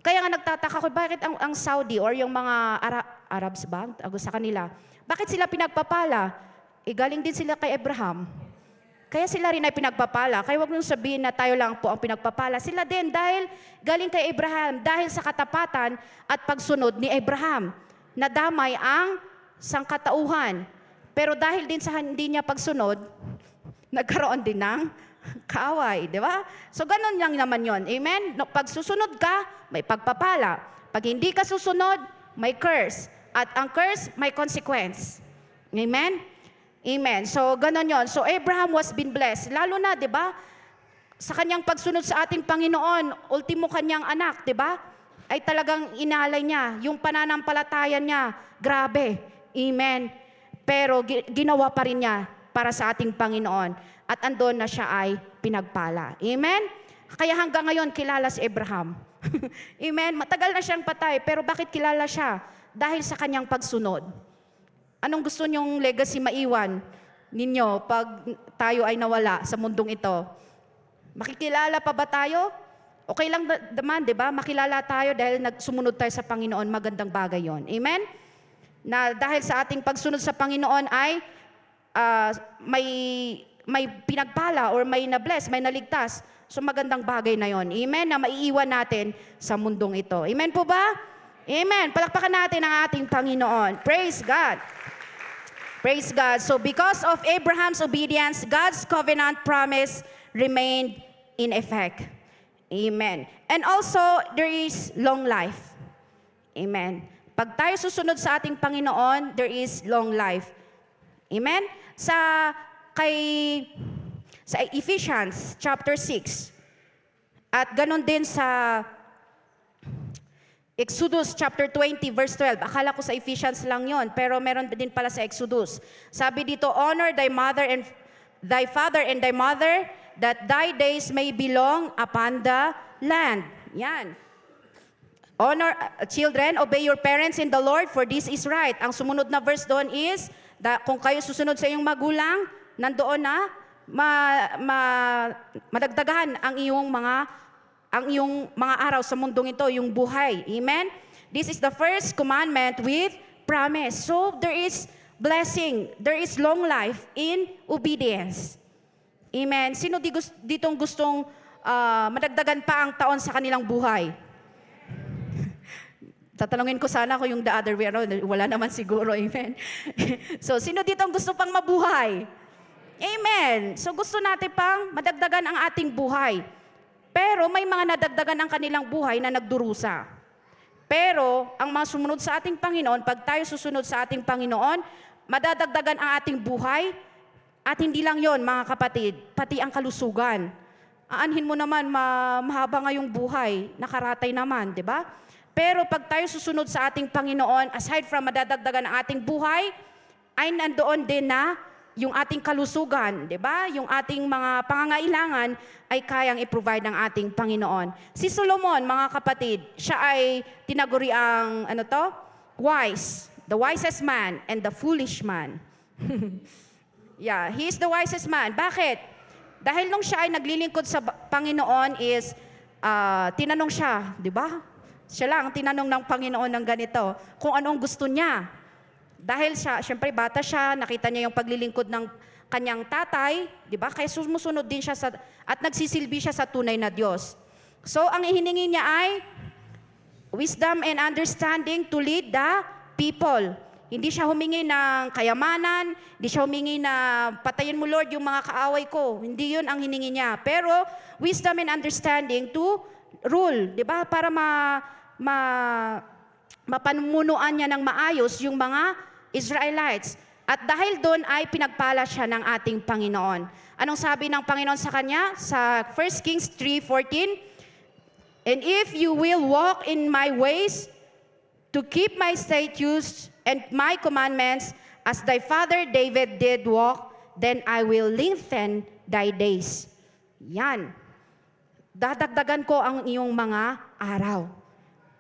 Kaya nga nagtataka ko, bakit ang Saudi or yung mga Arabs ba? Sa kanila, bakit sila pinagpapala? Galing din sila kay Abraham. Kaya sila rin ay pinagpapala. Kaya huwag nung sabihin na tayo lang po ang pinagpapala. Sila din dahil galing kay Abraham, dahil sa katapatan at pagsunod ni Abraham. Nadamay ang sangkatauhan. Pero dahil din sa hindi niya pagsunod, nagkaroon din ng kaaway, di ba? So ganun lang naman yon. Amen? No, pag susunod ka, may pagpapala. Pag hindi ka susunod, may curse. At ang curse, may consequence. Amen? Amen. So, ganon yon. So, Abraham was been blessed. Lalo na, di ba? Sa kanyang pagsunod sa ating Panginoon, ultimo kanyang anak, di ba? Ay talagang inalay niya. Yung pananampalataya niya, grabe. Amen. Pero ginawa pa rin niya para sa ating Panginoon. At andon na siya ay pinagpala. Amen? Kaya hanggang ngayon, kilala si Abraham. Amen? Matagal na siyang patay, pero bakit kilala siya? Dahil sa kanyang pagsunod. Anong gusto niyong legacy maiwan ninyo pag tayo ay nawala sa mundong ito? Makikilala pa ba tayo? Okay lang naman, di ba? Makilala tayo dahil sumunod tayo sa Panginoon, magandang bagay yon. Amen? Na dahil sa ating pagsunod sa Panginoon ay may pinagpala or may na-bless, may naligtas. So magandang bagay na yon. Amen? Na maiiwan natin sa mundong ito. Amen po ba? Amen. Palakpakan natin ang ating Panginoon. Praise God. Praise God. So because of Abraham's obedience, God's covenant promise remained in effect. Amen. And also, there is long life. Amen. Pag tayo susunod sa ating Panginoon, there is long life. Amen? Sa Ephesians chapter 6, at ganon din sa Exodus chapter 20 verse 12. Akala ko sa Ephesians lang yon, pero meron din pala sa Exodus. Sabi dito, honor thy mother and thy father and thy mother, that thy days may be long upon the land. Yan. Honor, children, obey your parents in the Lord, for this is right. Ang sumunod na verse doon is, kung kayo susunod sa iyong magulang, nandoon na, madagdagan ang iyong mga araw sa mundong ito, yung buhay. Amen? This is the first commandment with promise. So, there is blessing. There is long life in obedience. Amen? Sino ditong gustong madagdagan pa ang taon sa kanilang buhay? Tatanungin ko sana kung yung the other way around. Wala naman siguro. Amen? So, sino ditong gusto pang mabuhay? Amen. So, gusto natin pang madagdagan ang ating buhay. Pero may mga nadagdagan ang kanilang buhay na nagdurusa. Pero ang mga sumunod sa ating Panginoon, pag tayo susunod sa ating Panginoon, madadagdagan ang ating buhay. At hindi lang yon, mga kapatid, pati ang kalusugan. Aanhin mo naman, mahaba nga yung buhay, nakaratay naman, di ba? Pero pag tayo susunod sa ating Panginoon, aside from madadagdagan ang ating buhay, ay nandoon din na yung ating kalusugan, di ba? Yung ating mga pangangailangan ay kayang i-provide ng ating Panginoon. Si Solomon, mga kapatid, siya ay tinaguri ang, wise. The wisest man and the foolish man. Yeah, he is the wisest man. Bakit? Dahil nung siya ay naglilingkod sa Panginoon is, tinanong siya, di ba? Siya lang tinanong ng Panginoon ng ganito, kung anong gusto niya. Dahil siya, syempre bata siya, nakita niya yung paglilingkod ng kanyang tatay, di ba? Kaya sumusunod din siya at nagsisilbi siya sa tunay na Diyos. So, ang ihiningi niya ay wisdom and understanding to lead the people. Hindi siya humingi ng kayamanan, hindi siya humingi na patayin mo Lord yung mga kaaway ko. Hindi yun ang hiningi niya. Pero wisdom and understanding to rule, di ba? Para mapanunuan niya ng maayos yung mga Israelites. At dahil doon ay pinagpala siya ng ating Panginoon. Anong sabi ng Panginoon sa kanya? Sa 1 Kings 3:14, and if you will walk in my ways to keep my statutes and my commandments as thy father David did walk, then I will lengthen thy days. Yan. Dadagdagan ko ang iyong mga araw.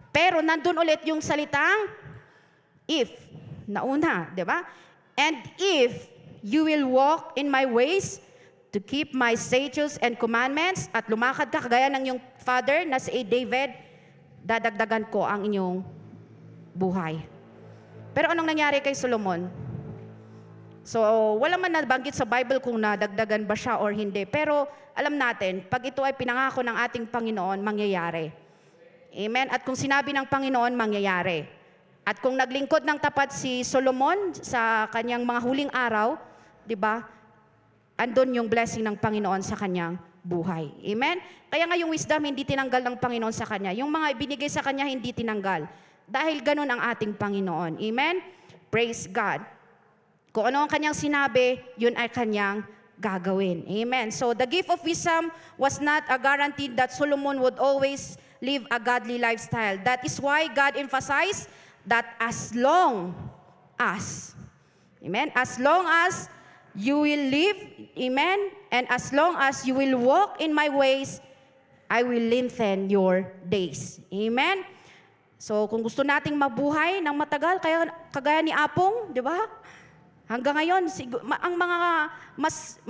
Pero nandun ulit yung salitang if. Nauna, di ba? And if you will walk in my ways to keep my statutes and commandments, at lumakad ka kagaya ng iyong father na si David, dadagdagan ko ang inyong buhay. Pero anong nangyari kay Solomon? So, wala man nabanggit sa Bible kung nadagdagan ba siya or hindi. Pero alam natin, pag ito ay pinangako ng ating Panginoon, mangyayari. Amen? At kung sinabi ng Panginoon, mangyayari. At kung naglingkod ng tapat si Solomon sa kanyang mga huling araw, di ba? Andun yung blessing ng Panginoon sa kanyang buhay. Amen? Kaya nga yung wisdom hindi tinanggal ng Panginoon sa kanya. Yung mga ibinigay sa kanya hindi tinanggal. Dahil ganun ang ating Panginoon. Amen? Praise God. Kung ano ang kanyang sinabi, yun ay kanyang gagawin. Amen. So the gift of wisdom was not a guarantee that Solomon would always live a godly lifestyle. That is why God emphasized that as long as, amen, as long as you will live, amen, and as long as you will walk in my ways, I will lengthen your days. Amen. So kung gusto nating mabuhay ng matagal, kagaya ni Apong, di ba? Hanggang ngayon, ang mga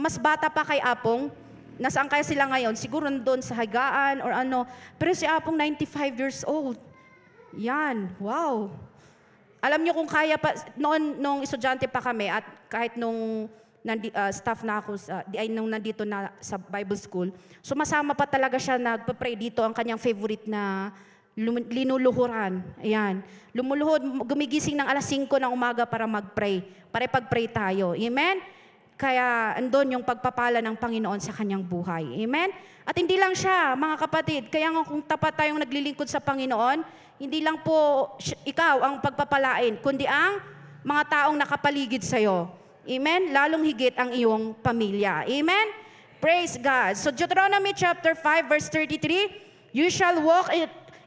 mas bata pa kay Apong, Nasaan kaya sila ngayon? Siguro nandun sa higaan or ano. Pero si Apong 95 years old. Yan, wow. Alam niyo kung kaya pa, noon nung estudyante pa kami at kahit nung staff na ako, nung nandito na sa Bible School, sumasama pa talaga siya, nagpa-pray dito, ang kanyang favorite na linuluhuran. Ayan. Lumuluhod, gumigising ng alas 5 ng umaga para mag-pray. Para pag-pray tayo. Amen? Kaya andun yung pagpapala ng Panginoon sa kanyang buhay. Amen? At hindi lang siya, mga kapatid, kaya nga kung tapat tayong naglilingkod sa Panginoon, hindi lang po ikaw ang pagpapalain, kundi ang mga taong nakapaligid sa'yo. Amen? Lalong higit ang iyong pamilya. Amen? Praise God. So Deuteronomy chapter 5 verse 33, you shall walk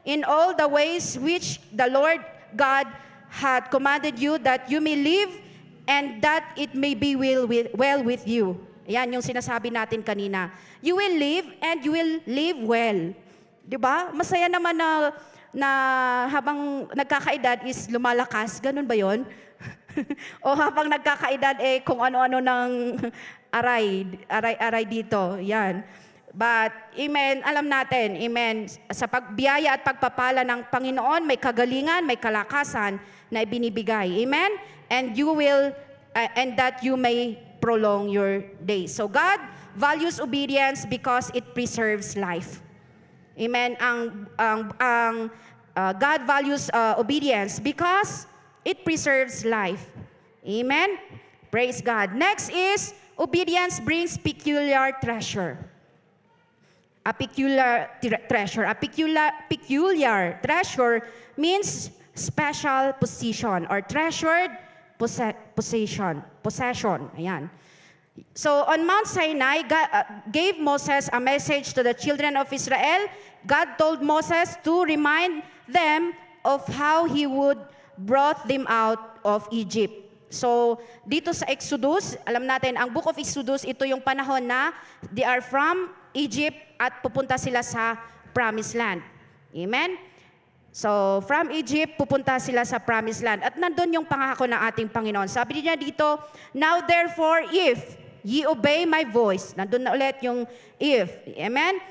in all the ways which the Lord God had commanded you, that you may live and that it may be well with you. Ayan yung sinasabi natin kanina. You will live and you will live well. Diba? Masaya naman na habang nagkakaedad is lumalakas. Ganun ba yon? O habang nagkakaedad kung ano-ano ng aray dito. Yan. But, amen, alam natin, amen, sa pagbiyaya at pagpapala ng Panginoon, may kagalingan, may kalakasan na ibinibigay. Amen? And you will, and that you may prolong your days. So God values obedience because it preserves life. Amen? God values obedience because it preserves life. Amen? Praise God. Next is, obedience brings peculiar treasure. A peculiar treasure. A peculiar treasure means special position or treasured possession. Ayan. So on Mount Sinai, God gave Moses a message to the children of Israel. God told Moses to remind them of how he would brought them out of Egypt. So, dito sa Exodus, alam natin, ang book of Exodus, ito yung panahon na they are from Egypt at pupunta sila sa Promised Land. Amen? So, from Egypt, pupunta sila sa Promised Land. At nandun yung pangako ng ating Panginoon. Sabi niya dito, now therefore, if ye obey my voice, nandun na ulit yung if. Amen?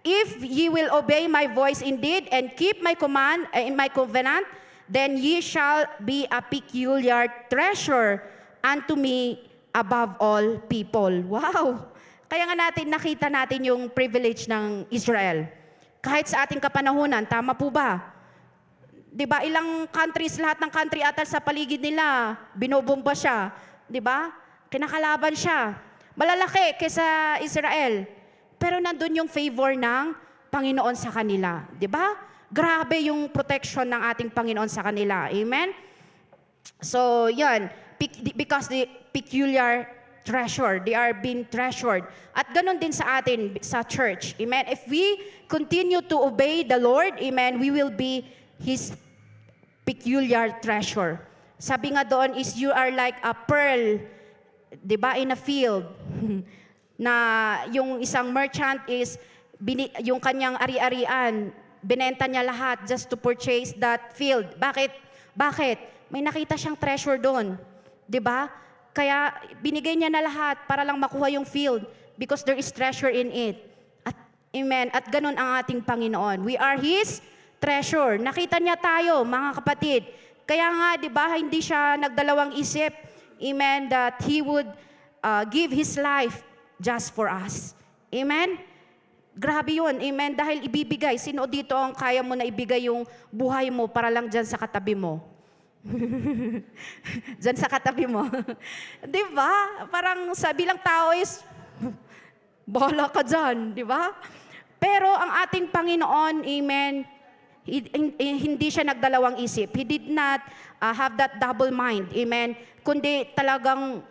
If ye will obey my voice indeed and keep my command in my covenant, then ye shall be a peculiar treasure unto me above all people. Wow! Kaya nga nakita natin yung privilege ng Israel. Kahit sa ating kapanahunan, tama po ba? Diba, ilang countries, lahat ng country atal sa paligid nila, binobomba siya. Diba? Kinakalaban siya. Malalaki kaysa Israel. Pero nandun yung favor ng Panginoon sa kanila. Diba? Grabe yung protection ng ating Panginoon sa kanila. Amen? So, yan. Because the peculiar treasure, they are being treasured. At ganun din sa atin, sa church. Amen? If we continue to obey the Lord, amen, we will be His peculiar treasure. Sabi nga doon is, you are like a pearl, di ba, in a field. Na yung isang merchant is, yung kanyang ari-arian, binenta niya lahat just to purchase that field. Bakit? May nakita siyang treasure doon. 'Di ba? Kaya binigay niya na lahat para lang makuha yung field because there is treasure in it. At amen. At ganun ang ating Panginoon. We are His treasure. Nakita niya tayo, mga kapatid. Kaya nga, 'di ba, hindi siya nagdalawang isip. Amen, that He would give His life just for us. Amen. Grabe yun, amen, dahil ibibigay. Sino dito ang kaya mo na ibigay yung buhay mo para lang dyan sa katabi mo? Dyan sa katabi mo. Di ba? Parang sa bilang tao is, bahala ka dyan, di ba? Pero ang ating Panginoon, amen, hindi siya nagdalawang isip. He did not have that double mind, amen, kundi talagang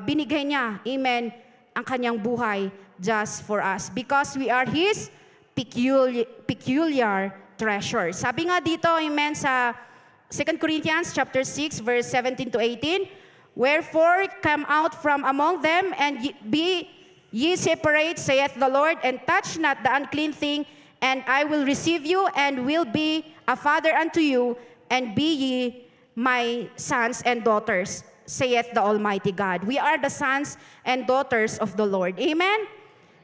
binigay niya, amen, ang kanyang buhay just for us because we are His peculiar treasure. Sabi nga dito, amen, sa 2 Corinthians chapter 6 verse 17 to 18, wherefore come out from among them and be ye separate, saith the Lord, and touch not the unclean thing, and I will receive you and will be a father unto you, and be ye my sons and daughters, saith the Almighty God. We are the sons and daughters of the Lord. Amen?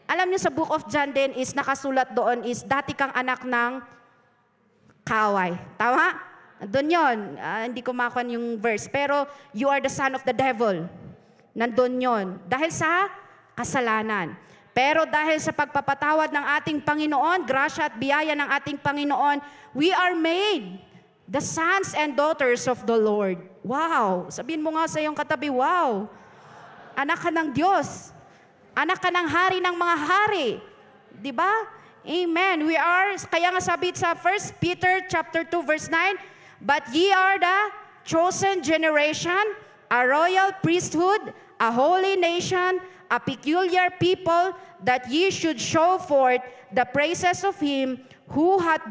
Alam niyo sa Book of John din is nakasulat doon is dati kang anak ng kaaway. Tama? Doon yun. Hindi ko makuha yung verse. Pero you are the son of the devil. Nandun yun. Dahil sa kasalanan. Pero dahil sa pagpapatawad ng ating Panginoon, grasya at biyaya ng ating Panginoon, we are made the sons and daughters of the Lord. Wow! Sabihin mo nga sa iyong katabi, wow! Anak ka ng Diyos. Anak ka ng hari ng mga hari. Di ba? Amen. We are, kaya nga sabi sa 1 Peter chapter 2 verse 9, but ye are the chosen generation, a royal priesthood, a holy nation, a peculiar people, that ye should show forth the praises of him who hath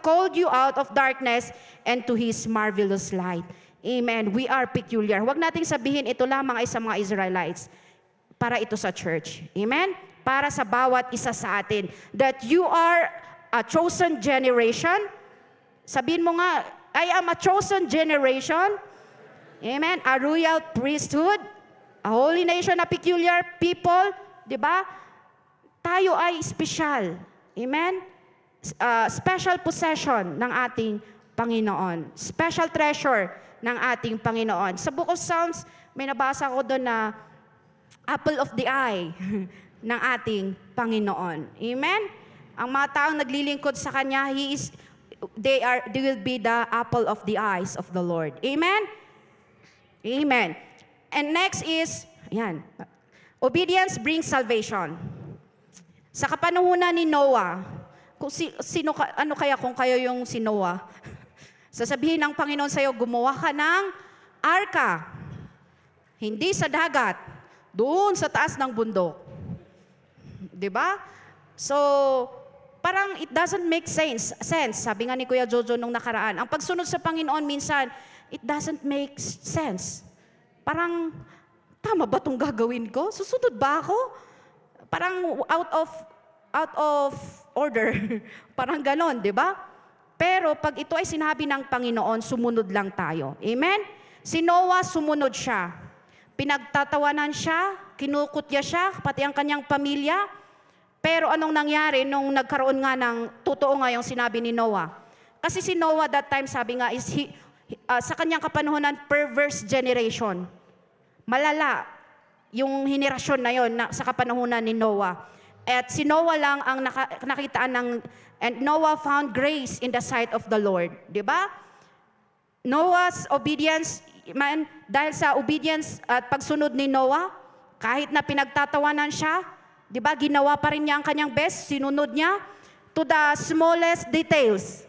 called you out of darkness and to his marvelous light. Amen. We are peculiar. Huwag nating sabihin ito lamang ay sa mga Israelites. Para ito sa church. Amen? Para sa bawat isa sa atin. That you are a chosen generation. Sabihin mo nga, I am a chosen generation. Amen? A royal priesthood. A holy nation, a peculiar people. Diba? Tayo ay special. Amen? Special possession ng ating Panginoon. Special treasure ng ating Panginoon. Sa Book of Psalms, may nabasa ko doon na apple of the eye ng ating Panginoon. Amen? Ang mga taong naglilingkod sa Kanya, they will be the apple of the eyes of the Lord. Amen? Amen. And next is, obedience brings salvation. Sa kapanahunan ni Noah, ano kaya kung kayo yung si Noah? Sasabihin ng Panginoon sa'yo, gumawa ka ng arka. Hindi sa dagat, doon sa taas ng bundok. Diba? So, parang it doesn't make sense. Sabi nga ni Kuya Jojo nung nakaraan, ang pagsunod sa Panginoon minsan, it doesn't make sense. Parang, tama ba itong gagawin ko? Susunod ba ako? Parang out of order. Parang ganon, di ba? Pero pag ito ay sinabi ng Panginoon, sumunod lang tayo. Amen? Si Noah, sumunod siya. Pinagtatawanan siya, kinukutya siya, pati ang kanyang pamilya. Pero anong nangyari nung nagkaroon nga ng, totoo nga yung sinabi ni Noah? Kasi si Noah that time, sabi nga, is sa kanyang kapanahonan, perverse generation. Malala yung henerasyon na yon sa kapanahonan ni Noah. At si Noah lang ang nakitaan ng, and Noah found grace in the sight of the Lord. Diba? Noah's obedience, dahil sa obedience at pagsunod ni Noah, kahit na pinagtatawanan siya, di ba, ginawa pa rin niya ang kanyang best, sinunod niya to the smallest details.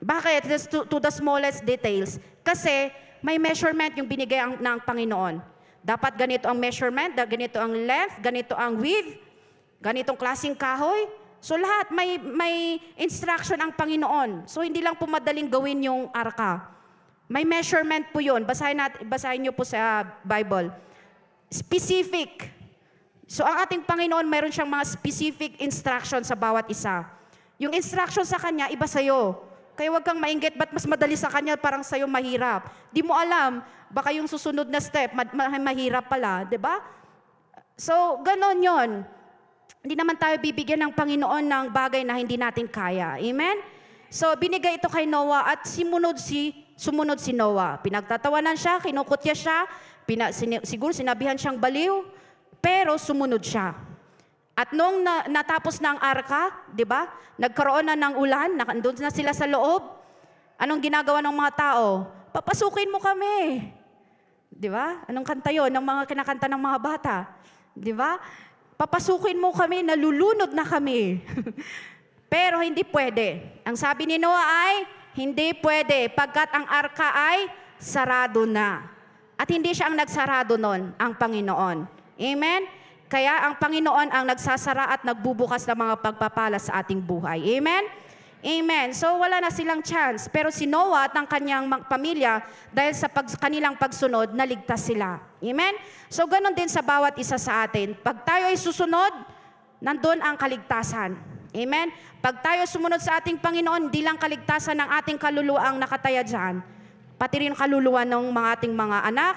Bakit? To the smallest details. Kasi may measurement yung binigay ng Panginoon. Dapat ganito ang measurement, ganito ang length, ganito ang width, ganitong klaseng kahoy. So lahat may instruction ang Panginoon. So hindi lang po madaling gawin yung arka. May measurement po yun. Basahin niyo po sa Bible. Specific. So ang ating Panginoon, mayroon siyang mga specific instruction sa bawat isa. Yung instruction sa Kanya, iba sa'yo. Kaya huwag kang mainggit, ba't mas madali sa Kanya, parang sa'yo mahirap. Di mo alam, baka yung susunod na step, mahirap pala, di ba? So, ganon yon. Hindi naman tayo bibigyan ng Panginoon ng bagay na hindi natin kaya. Amen? So, binigay ito kay Noah at sumunod si Noah. Pinagtatawanan siya, kinukutya siya, siguro sinabihan siyang baliw, pero sumunod siya. At nung natapos na ang arka, di ba? Nagkaroon na ng ulan, doon na sila sa loob. Anong ginagawa ng mga tao? Papasukin mo kami. Di ba? Anong kanta yun? Ng mga kinakanta ng mga bata. Di ba? Papasukin mo kami, nalulunod na kami. Pero hindi pwede. Ang sabi ni Noah ay, hindi pwede, pagkat ang arka ay sarado na. At hindi siya ang nagsarado nun, ang Panginoon. Amen? Kaya ang Panginoon ang nagsasara at nagbubukas ng mga pagpapala sa ating buhay. Amen? Amen. So wala na silang chance. Pero si Noah at ang kanyang pamilya, dahil sa kanilang pagsunod, naligtas sila. Amen? So ganun din sa bawat isa sa atin. Pag tayo ay susunod, nandun ang kaligtasan. Amen? Pag tayo sumunod sa ating Panginoon, di lang kaligtasan ng ating kaluluwa ang nakataya dyan, pati rin kaluluwa ng mga ating mga anak,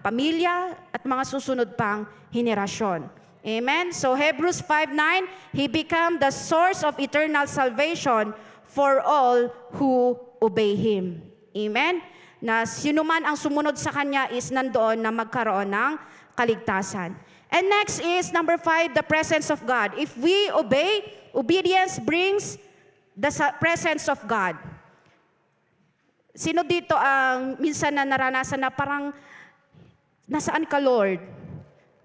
pamilya, at mga susunod pang henerasyon. Amen? So Hebrews 5:9, He became the source of eternal salvation for all who obey Him. Amen? Na sino man ang sumunod sa Kanya is nandoon na magkaroon ng kaligtasan. And next is number 5, the presence of God. If we obey, obedience brings the presence of God. Sino dito ang minsan na naranasan na parang, nasaan ka, Lord?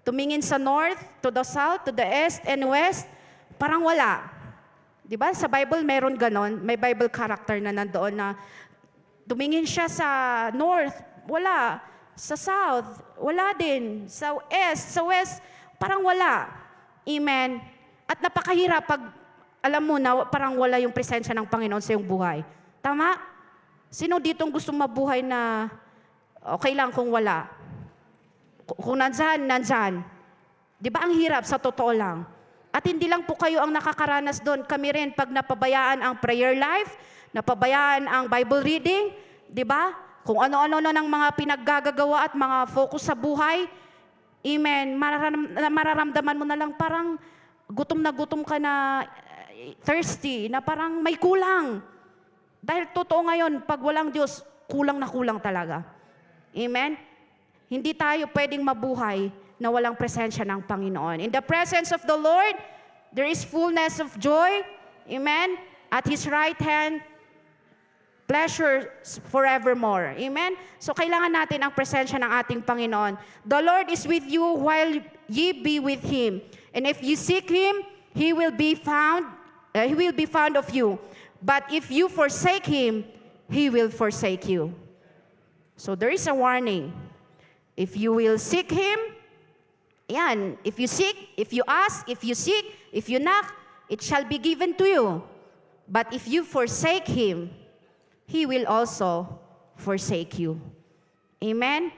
Tumingin sa north, to the south, to the east and west, parang wala. Di ba? Sa Bible meron ganon, may Bible character na nandoon na tumingin siya sa north, wala. Sa south, wala din. Sa east, sa west, parang wala. Amen. At napakahirap pag alam mo na parang wala yung presensya ng Panginoon sa iyong buhay. Tama? Sino ditong gusto mabuhay na okay lang kung wala? Kung nandyan, nandyan. Di ba ang hirap sa totoo lang? At hindi lang po kayo ang nakakaranas doon. Kami rin pag napabayaan ang prayer life, napabayaan ang Bible reading, di ba? Kung ano-ano ng mga pinaggagawa at mga focus sa buhay, amen, mararamdaman mo na lang parang gutom ka na thirsty, na parang may kulang. Dahil totoo ngayon, pag walang Diyos, kulang na kulang talaga. Amen? Hindi tayo pwedeng mabuhay na walang presensya ng Panginoon. In the presence of the Lord, there is fullness of joy. Amen? At His right hand, pleasures forevermore. Amen? So kailangan natin ang presensya ng ating Panginoon. The Lord is with you while ye be with Him. And if you seek Him, He will be found of you. But if you forsake Him, He will forsake you. So there is a warning. If you will seek Him, yan, if you seek, if you ask, if you seek, if you knock, it shall be given to you. But if you forsake Him, He will also forsake you. Amen?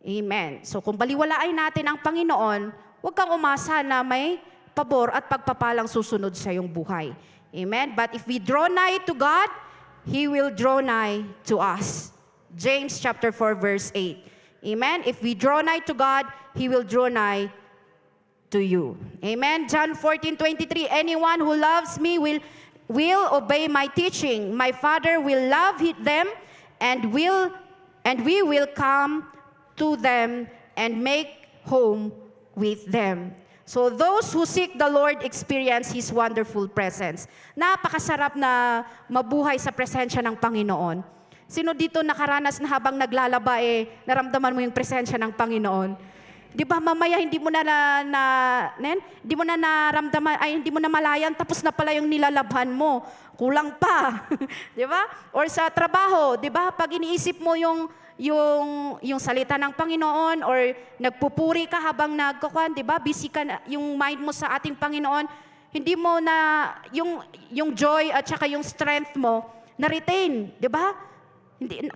Amen. So kung baliwalain natin ang Panginoon, huwag kang umasa na may pabor at pagpapalang susunod sa iyong buhay. Amen? But if we draw nigh to God, He will draw nigh to us. James chapter 4 verse 8. Amen? If we draw nigh to God, He will draw nigh to you. Amen? John 14:23, anyone who loves me will obey my teaching. My Father will love them and we will come to them and make home with them. So those who seek the Lord experience His wonderful presence. Napakasarap na mabuhay sa presensya ng Panginoon. Sino dito nakaranas na habang naglalaba naramdaman mo yung presensya ng Panginoon? Di ba mamaya hindi mo na naramdaman, hindi mo na malayan, tapos na pala yung nilalabhan mo. Kulang pa. Di ba? Or sa trabaho, di ba? Pag iniisip mo yung salita ng Panginoon or nagpupuri ka habang nagkukuhan, di ba? Busy ka na, yung mind mo sa ating Panginoon, hindi mo na yung joy at saka yung strength mo na-retain, di ba?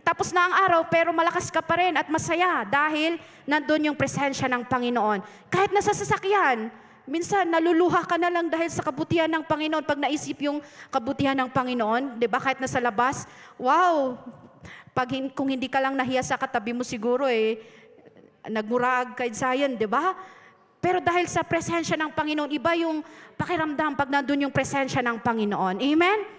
Tapos na ang araw, pero malakas ka pa rin at masaya dahil nandun yung presensya ng Panginoon. Kahit nasa sasakyan, minsan naluluha ka na lang dahil sa kabutihan ng Panginoon. Pag naisip yung kabutihan ng Panginoon, di ba, kahit nasa labas, wow! Kung hindi ka lang nahiya sa katabi mo siguro, nagmurag kay Zion, di ba? Pero dahil sa presensya ng Panginoon, iba yung pakiramdam pag nandun yung presensya ng Panginoon. Amen?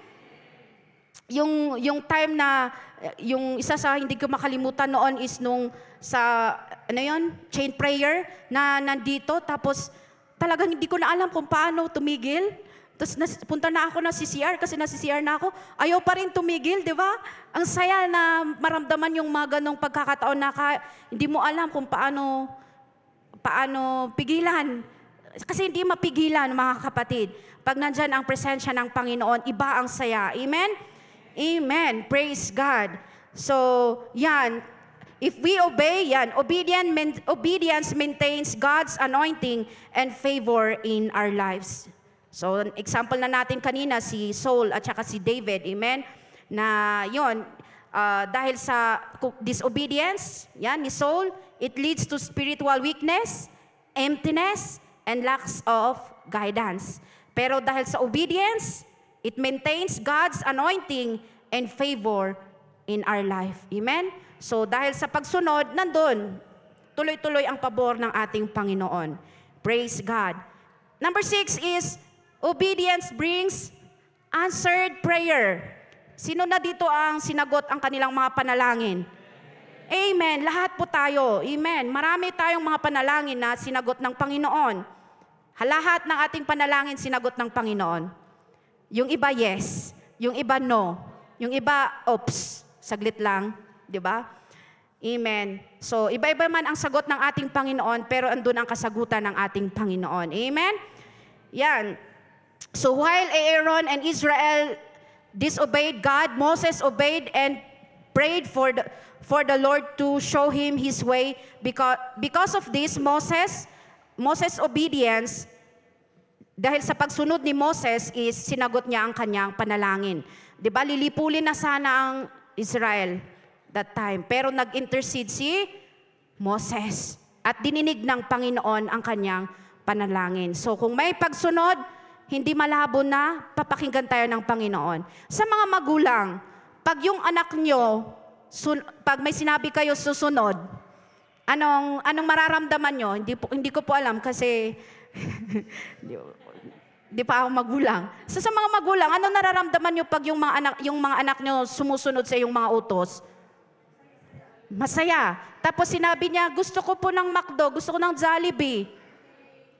Yung time na, yung isa sa hindi ko makalimutan noon is nung sa, chain prayer na nandito, tapos talagang hindi ko na alam kung paano tumigil. Tapos punta na ako na CCR kasi na CCR na ako. Ayaw pa rin tumigil, di ba? Ang saya na maramdaman yung mga ganong pagkakataon na hindi mo alam kung paano pigilan. Kasi hindi mapigilan, mga kapatid. Pag nandyan ang presensya ng Panginoon, iba ang saya. Amen? Amen. Praise God. So, yan. If we obey, yan. Obedience maintains God's anointing and favor in our lives. So, example na natin kanina, si Saul at saka si David. Amen? Na yon, dahil sa disobedience, yan, ni Saul, it leads to spiritual weakness, emptiness, and lacks of guidance. Pero dahil sa obedience, it maintains God's anointing and favor in our life. Amen? So dahil sa pagsunod, nandun, tuloy-tuloy ang pabor ng ating Panginoon. Praise God. Number 6 is, obedience brings answered prayer. Sino na dito ang sinagot ang kanilang mga panalangin? Amen. Lahat po tayo. Amen. Marami tayong mga panalangin na sinagot ng Panginoon. Lahat ng ating panalangin sinagot ng Panginoon. Yung iba yes, yung iba no, yung iba oops, saglit lang, di ba? Amen. So, iba-iba man ang sagot ng ating Panginoon, pero andun ang kasagutan ng ating Panginoon. Amen? Yan. So, while Aaron and Israel disobeyed God, Moses obeyed and prayed for the Lord to show him his way. Because of this, Moses' obedience, dahil sa pagsunod ni Moses, is sinagot niya ang kanyang panalangin. Di ba? Lilipulin na sana ang Israel that time. Pero nag-intercede si Moses at dininig ng Panginoon ang kanyang panalangin. So kung may pagsunod, hindi malabo na papakinggan tayo ng Panginoon. Sa mga magulang, pag yung anak nyo, pag may sinabi kayo susunod, anong mararamdaman nyo? Hindi ko po alam kasi di pa ako magulang. So sa mga magulang, anong nararamdaman nyo pag yung mga anak nyo sumusunod sa iyong mga utos? Masaya. Tapos sinabi niya, gusto ko po ng McDo, gusto ko ng Jollibee.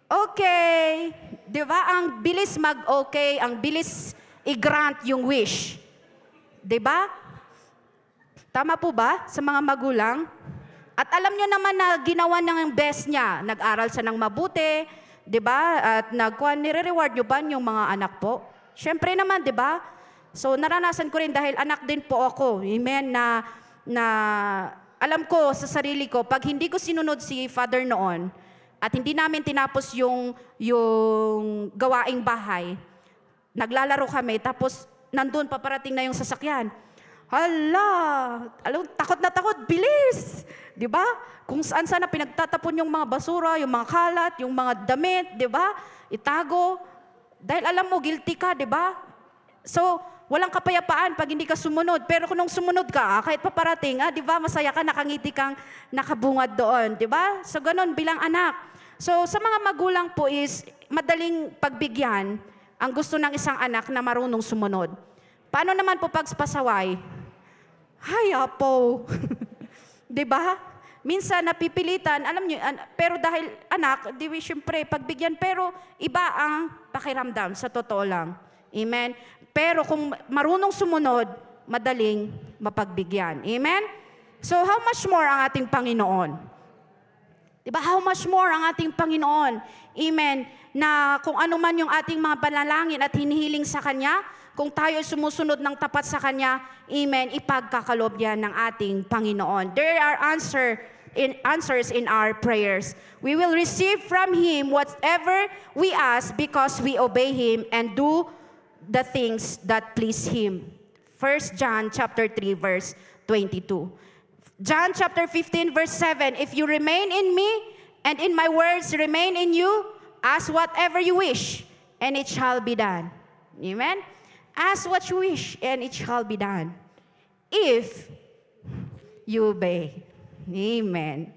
Okay. Di ba? Ang bilis mag-okay, ang bilis i-grant yung wish. Di ba? Tama po ba sa mga magulang? At alam nyo naman na ginawa ng best niya. Nag-aral siya ng mabuti, di ba? At nire-reward nyo ba yung mga anak po? Siyempre naman, di ba? So naranasan ko rin dahil anak din po ako. Amen? Na alam ko sa sarili ko, pag hindi ko sinunod si Father noon, at hindi namin tinapos yung gawaing bahay, naglalaro kami, tapos nandun paparating na yung sasakyan. Hala! Takot na takot, bilis! Di ba? Kung saan sana pinagtatapon yung mga basura, yung mga kalat, yung mga damit, di ba? Itago. Dahil alam mo, guilty ka, di ba? So, walang kapayapaan pag hindi ka sumunod. Pero kung nung sumunod ka, kahit paparating, di ba, masaya ka, nakangiti kang nakabungad doon, di ba? So, ganun bilang anak. So, sa mga magulang po is, madaling pagbigyan ang gusto ng isang anak na marunong sumunod. Paano naman po pag pasaway? Hay, apo. Di ba? Minsan napipilitan, alam niyo, pero dahil anak, di ba, syempre, pagbigyan, pero iba ang pakiramdam, sa totoo lang. Amen? Pero kung marunong sumunod, madaling mapagbigyan. Amen? So, how much more ang ating Panginoon? Diba? How much more ang ating Panginoon? Amen? Na kung ano man yung ating mga panalangin at hinihiling sa Kanya, kung tayo sumusunod ng tapat sa Kanya, amen, ipagkakalob yan ng ating Panginoon. There are answers in our prayers. We will receive from Him whatever we ask because we obey Him and do the things that please Him. 1 John chapter 3 verse 22. John chapter 15 verse 7, if you remain in me and in my words remain in you, ask whatever you wish and it shall be done. Amen? Ask what you wish and it shall be done. If you obey. Amen.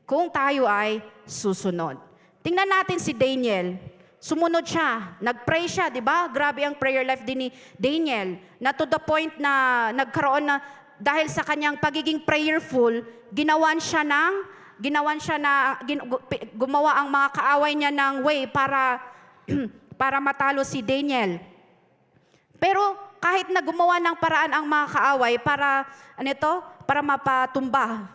Kung tayo ay susunod. Tingnan natin si Daniel. Sumunod siya, nag-pray siya, di ba? Grabe ang prayer life din ni Daniel. Na to the point na nagkaroon na, dahil sa kanyang pagiging prayerful, gumawa ang mga kaaway niya ng way para matalo si Daniel. Pero kahit na gumawa ng paraan ang mga kaaway para mapatumba,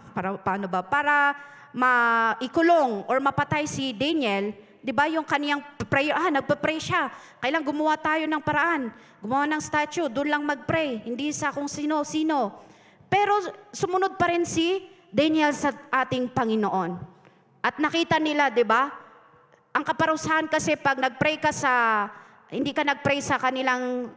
para maikulong or mapatay si Daniel, di ba yung kaniyang prayer, nagpa-pray siya. Kailang gumawa tayo ng paraan. Gumawa ng statue, doon lang mag-pray. Hindi sa kung sino-sino. Pero sumunod pa rin si Daniel sa ating Panginoon. At nakita nila, di ba? Ang kaparusahan kasi pag nag-pray ka hindi ka nag-pray sa kanilang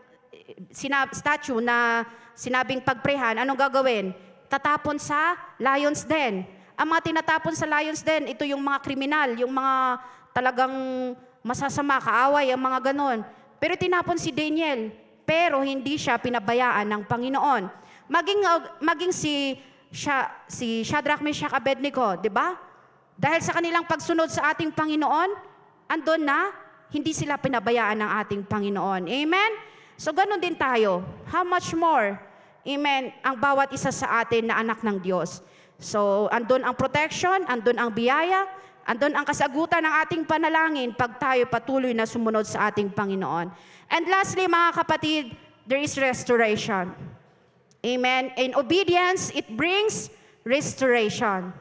statue na sinabing pag-prayhan, anong gagawin? Tatapon sa Lion's Den. Ang mga tinatapon sa Lion's Den, ito yung mga kriminal, yung mga talagang masasama, kaaway, ang mga ganon. Pero tinapon si Daniel, pero hindi siya pinabayaan ng Panginoon. Maging si Shadrach, Meshach, Abednego, di ba? Dahil sa kanilang pagsunod sa ating Panginoon, andun na, hindi sila pinabayaan ng ating Panginoon. Amen? So ganun din tayo. How much more? Amen? Ang bawat isa sa atin na anak ng Diyos. So andun ang protection, andun ang biyaya, andun ang kasagutan ng ating panalangin pag tayo patuloy na sumunod sa ating Panginoon. And lastly, mga kapatid, there is restoration. Amen? In obedience, it brings restoration.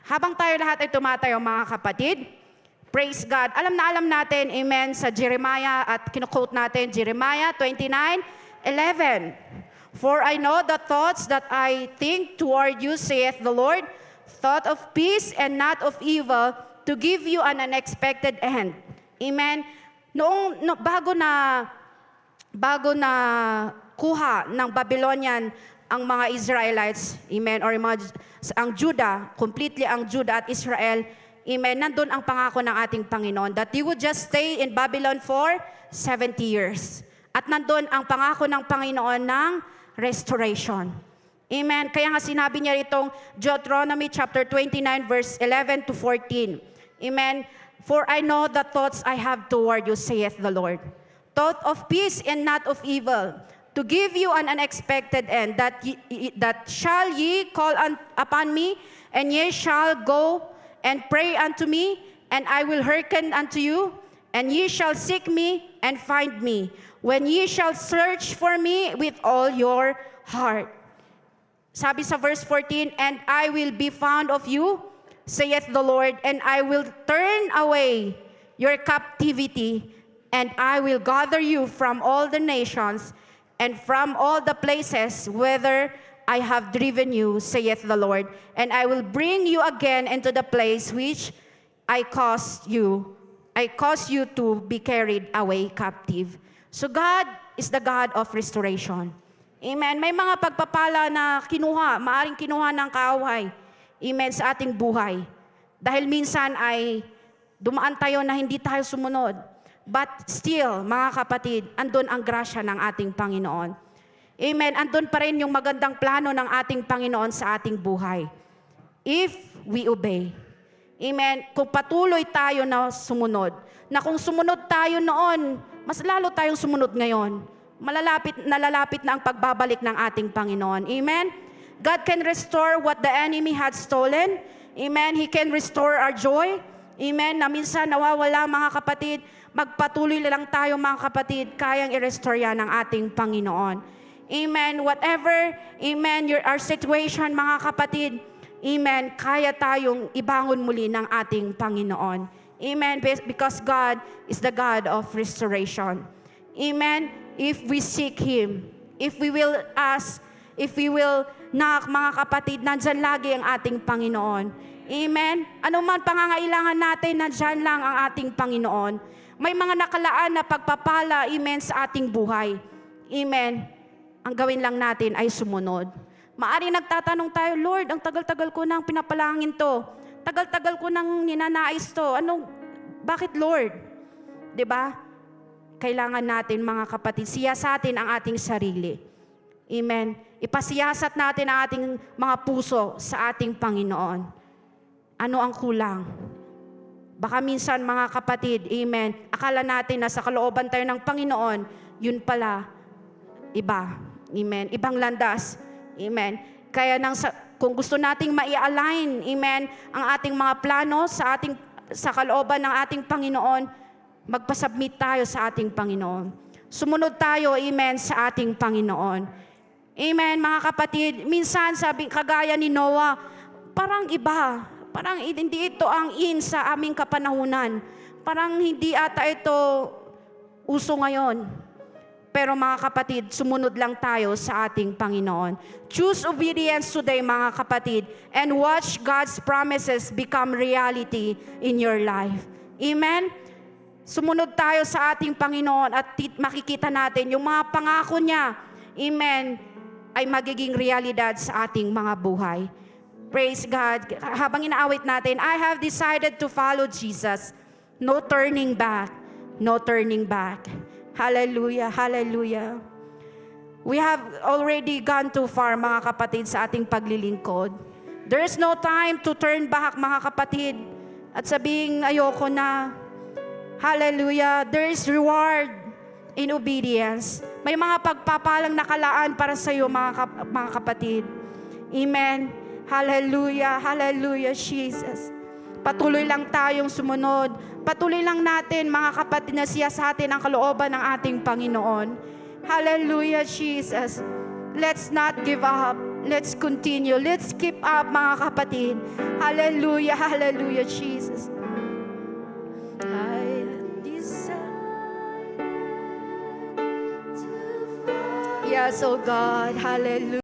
Habang tayo lahat ay tumatayo, mga kapatid, praise God. Alam na alam natin, amen, sa Jeremiah, at kinu-quote natin, Jeremiah 29:11. For I know the thoughts that I think toward you, saith the Lord, thought of peace and not of evil, to give you an unexpected end. Amen. Bago na kuha ng Babylonian ang mga Israelites, amen, or ang Judah, completely ang Judah at Israel, amen, nandun ang pangako ng ating Panginoon that He would just stay in Babylon for 70 years. At nandun ang pangako ng Panginoon ng restoration. Amen. Kaya nga sinabi niya itong Deuteronomy chapter 29 verse 11 to 14. Amen. For I know the thoughts I have toward you, saith the Lord. Thought of peace and not of evil, to give you an unexpected end, that shall ye call upon me, and ye shall go and pray unto me, and I will hearken unto you, and ye shall seek me and find me, when ye shall search for me with all your heart. Sabi sa verse 14, and I will be found of you, saith the Lord, and I will turn away your captivity, and I will gather you from all the nations, and from all the places whither I have driven you, saith the Lord, and I will bring you again into the place which I caused you to be carried away captive. So God is the God of restoration. Amen. May mga pagpapala na maaring kinuha ng kaaway, amen, sa ating buhay. Dahil minsan ay dumaan tayo na hindi tayo sumunod. But still, mga kapatid, andun ang grasya ng ating Panginoon. Amen. Andun pa rin yung magandang plano ng ating Panginoon sa ating buhay. If we obey. Amen. Kung patuloy tayo na sumunod. Na kung sumunod tayo noon, mas lalo tayong sumunod ngayon. Nalalapit na ang pagbabalik ng ating Panginoon. Amen. God can restore what the enemy had stolen. Amen. He can restore our joy. Amen. Na minsan nawawala, mga kapatid. Magpatuloy lang tayo, mga kapatid. Kayang i-restore yan ng ating Panginoon. Amen. Whatever, amen, our situation, mga kapatid, amen, kaya tayong ibangon muli ng ating Panginoon. Amen. Because God is the God of restoration. Amen. If we seek Him, if we will ask, if we will knock, mga kapatid, nandyan lagi ang ating Panginoon. Amen. Ano man pangangailangan natin, nandyan lang ang ating Panginoon. May mga nakalaan na pagpapala, amen, sa ating buhay. Amen. Ang gawin lang natin ay sumunod. Maaring nagtatanong tayo, Lord, ang tagal-tagal ko nang pinapalangin to. Tagal-tagal ko nang ninanais to. Bakit Lord? 'Di ba? Kailangan natin, mga kapatid, siyasatin ang ating sarili. Amen. Ipasiyasat natin ang ating mga puso sa ating Panginoon. Ano ang kulang? Baka minsan, mga kapatid, amen, akala natin na sa kalooban tayo ng Panginoon, yun pala, iba. Amen. Ibang landas. Amen. Kaya kung gusto nating mai-align, amen, ang ating mga plano sa kalooban ng ating Panginoon, magpasubmit tayo sa ating Panginoon. Sumunod tayo, amen, sa ating Panginoon. Amen, mga kapatid. Minsan, kagaya ni Noah, parang iba. Parang hindi ito ang sa aming kapanahunan. Parang hindi ata ito uso ngayon. Pero mga kapatid, sumunod lang tayo sa ating Panginoon. Choose obedience today, mga kapatid, and watch God's promises become reality in your life. Amen? Sumunod tayo sa ating Panginoon at makikita natin yung mga pangako niya, amen, ay magiging realidad sa ating mga buhay. Praise God. Habang inaawit natin, I have decided to follow Jesus. No turning back. No turning back. Hallelujah, hallelujah. We have already gone too far, mga kapatid, sa ating paglilingkod. There is no time to turn back, mga kapatid, at sabihing ayoko na. Hallelujah. There is reward in obedience. May mga pagpapalang nakalaan para sa iyo, mga kapatid. Amen. Hallelujah. Hallelujah, Jesus. Patuloy lang tayong sumunod. Patuloy lang natin, mga kapatid, na siya sa atin ang kalooban ng ating Panginoon. Hallelujah, Jesus. Let's not give up. Let's continue. Let's keep up, mga kapatid. Hallelujah, hallelujah, Jesus. Yes, oh God, hallelujah.